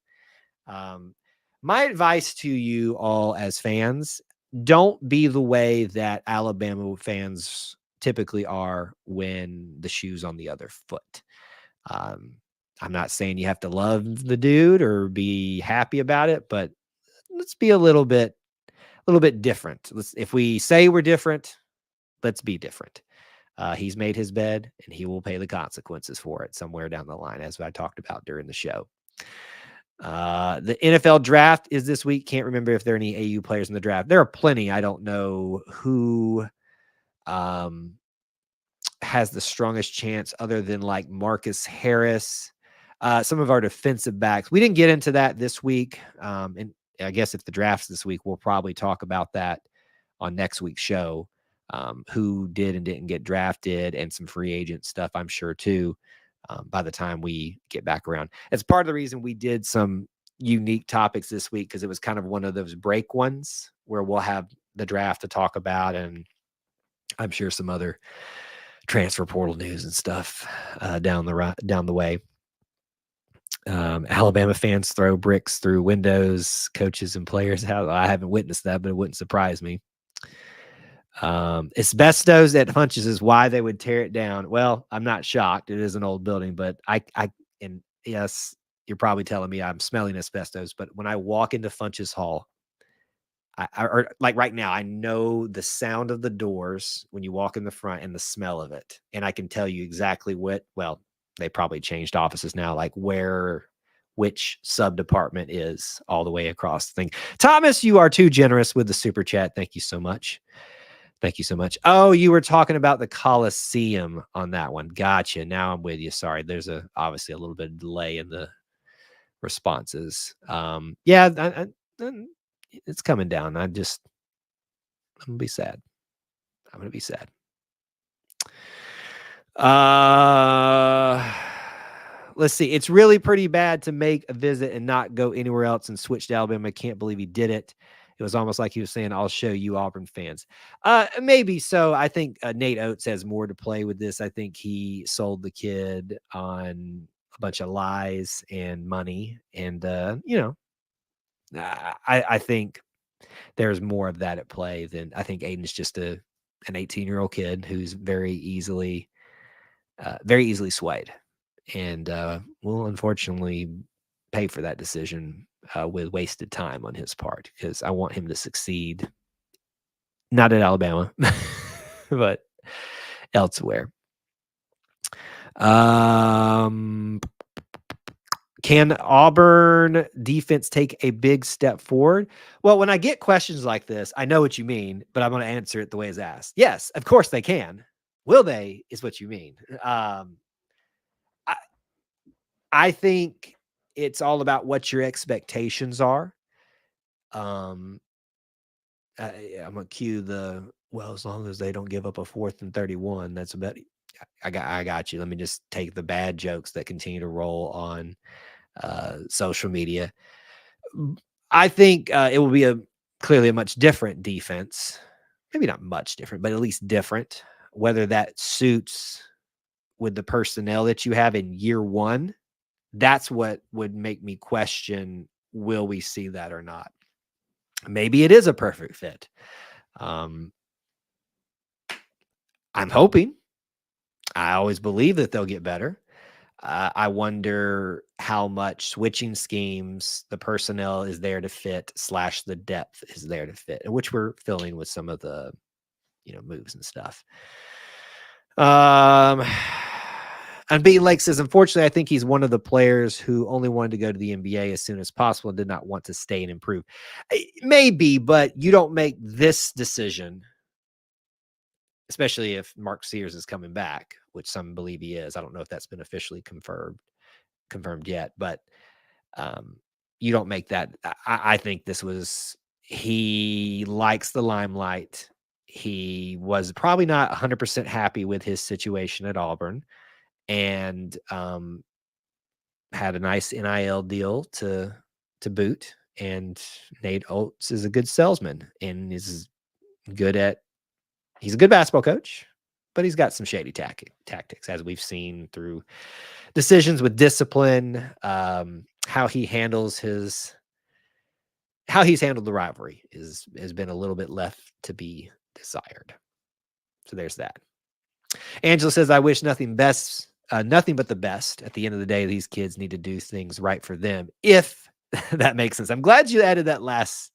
My advice to you all as fans, don't be the way that Alabama fans typically are when the shoe's on the other foot. I'm not saying you have to love the dude or be happy about it, but let's be a little bit different. If we say we're different, let's be different. He's made his bed and he will pay the consequences for it somewhere down the line, as I talked about during the show. The NFL draft is this week. Can't remember if there are any AU players in the draft. There are plenty. I don't know who has the strongest chance other than like Marcus Harris. Some of our defensive backs. We didn't get into that this week. And I guess if the draft's this week, we'll probably talk about that on next week's show. Who did and didn't get drafted, and some free agent stuff, I'm sure, too, by the time we get back around. It's part of the reason we did some unique topics this week, because it was kind of one of those break ones where we'll have the draft to talk about, and I'm sure some other transfer portal news and stuff down the way. Alabama fans throw bricks through windows, coaches and players. I haven't witnessed that, but it wouldn't surprise me. Asbestos at Hunches is why they would tear it down. Well, I'm not shocked. It is an old building, but and yes, you're probably telling me I'm smelling asbestos, but when I walk into Funches Hall, or like right now, I know the sound of the doors when you walk in the front and the smell of it. And I can tell you exactly well, they probably changed offices now, like which sub department is all the way across the thing. Thomas, you are too generous with the super chat. Thank you so much. Thank you so much. Oh, you were talking about the Coliseum on that one. Gotcha. Now I'm with you. Sorry. There's obviously a little bit of delay in the responses. Yeah, it's coming down. I'm going to be sad. I'm going to be sad. Let's see. It's really pretty bad to make a visit and not go anywhere else and switch to Alabama. I can't believe he did it. It was almost like he was saying, I'll show you Auburn fans. Maybe so. I think Nate Oates has more to play with this. I think he sold the kid on a bunch of lies and money. And, I think there's more of that at play than I think Aiden's just an 18-year-old kid who's very easily swayed, and will unfortunately pay for that decision with wasted time on his part, because I want him to succeed, not at Alabama, but elsewhere. Can Auburn defense take a big step forward? Well, when I get questions like this, I know what you mean, but I'm going to answer it the way it's asked. Yes, of course they can. Will they is what you mean. I think it's all about what your expectations are. I'm going to cue as long as they don't give up a 4th and 31, that's about it. I got you. Let me just take the bad jokes that continue to roll on social media. I think it will be clearly a much different defense. Maybe not much different, but at least different. Whether that suits with the personnel that you have in year one, that's what would make me question, will we see that or not? Maybe it is a perfect fit. I'm hoping. I always believe that they'll get better. I wonder how much switching schemes the personnel is there to fit / the depth is there to fit, which we're filling with some of the, moves and stuff. And B Lake says, unfortunately, I think he's one of the players who only wanted to go to the NBA as soon as possible and did not want to stay and improve. Maybe, but you don't make this decision, especially if Mark Sears is coming back, which some believe he is. I don't know if that's been officially confirmed yet, but you don't make that. I think this was, he likes the limelight. He was probably not 100% happy with his situation at Auburn, and had a nice NIL deal to boot. And Nate Oates is a good salesman and is good at, he's a good basketball coach, but he's got some shady tactics, as we've seen through decisions with discipline. How he's handled the rivalry has been a little bit left to be desired. So there's that. Angela says, I wish nothing but the best. At the end of the day, these kids need to do things right for them, if that makes sense. I'm glad you added that last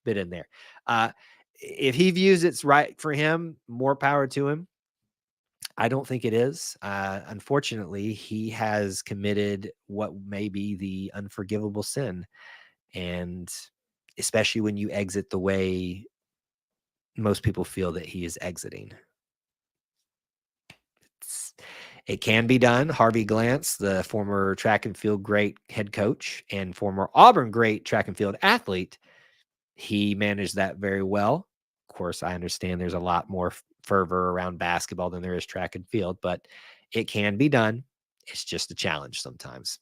bit in there. If he views it's right for him, more power to him. I don't think it is. Unfortunately, he has committed what may be the unforgivable sin. And especially when you exit the way most people feel that he is exiting. It can be done. Harvey Glantz, the former track and field great head coach and former Auburn great track and field athlete, he managed that very well. Of course, I understand there's a lot more fervor around basketball than there is track and field, but it can be done. It's just a challenge sometimes.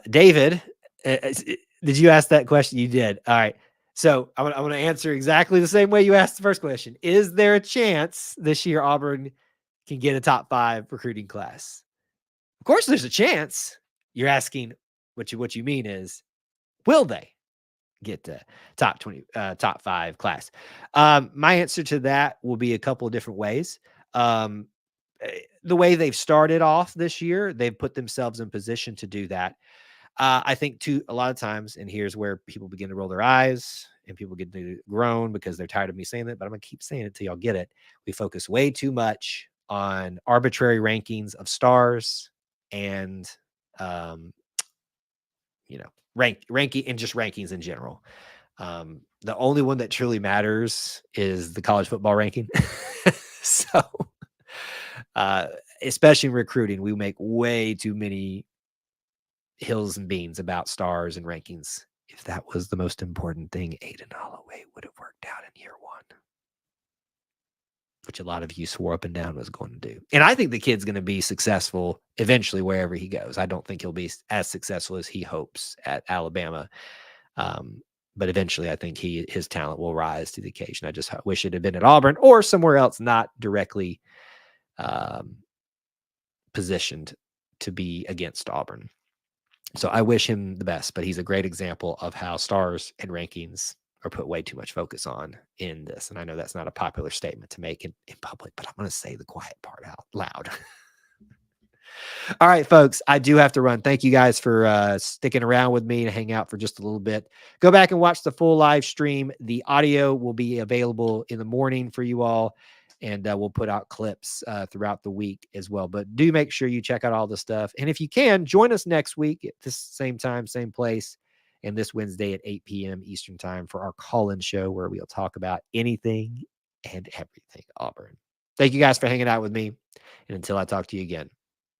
David, did you ask that question? You did. All right. So I'm going to answer exactly the same way you asked the first question. Is there a chance this year Auburn can get a top 5 recruiting class? Of course there's a chance. You're asking, what you mean is, will they get to top 5 class? My answer to that will be a couple of different ways. The way they've started off this year, they've put themselves in position to do that. I think a lot of times, and here's where people begin to roll their eyes and people get to groan because they're tired of me saying that, but I'm going to keep saying it till y'all get it. We focus way too much on arbitrary rankings of stars and, ranking and just rankings in general. The only one that truly matters is the college football ranking. So, especially in recruiting, we make way too many hills and beans about stars and rankings. If that was the most important thing, Aiden Holloway would have worked out in year 1, which a lot of you swore up and down was going to do. And I think the kid's going to be successful eventually wherever he goes. I don't think he'll be as successful as he hopes at Alabama. But eventually I think his talent will rise to the occasion. I just wish it had been at Auburn or somewhere else, not directly positioned to be against Auburn. So I wish him the best, but he's a great example of how stars and rankings are put way too much focus on in this. And I know that's not a popular statement to make in public, but I'm going to say the quiet part out loud. All right, folks, I do have to run. Thank you guys for sticking around with me and hang out for just a little bit. Go back and watch the full live stream. The audio will be available in the morning for you all, and we'll put out clips throughout the week as well. But do make sure you check out all the stuff. And if you can, join us next week at this same time, same place, and this Wednesday at 8 p.m. Eastern time for our call-in show where we'll talk about anything and everything Auburn. Thank you guys for hanging out with me. And until I talk to you again,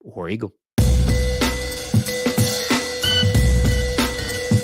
War Eagle.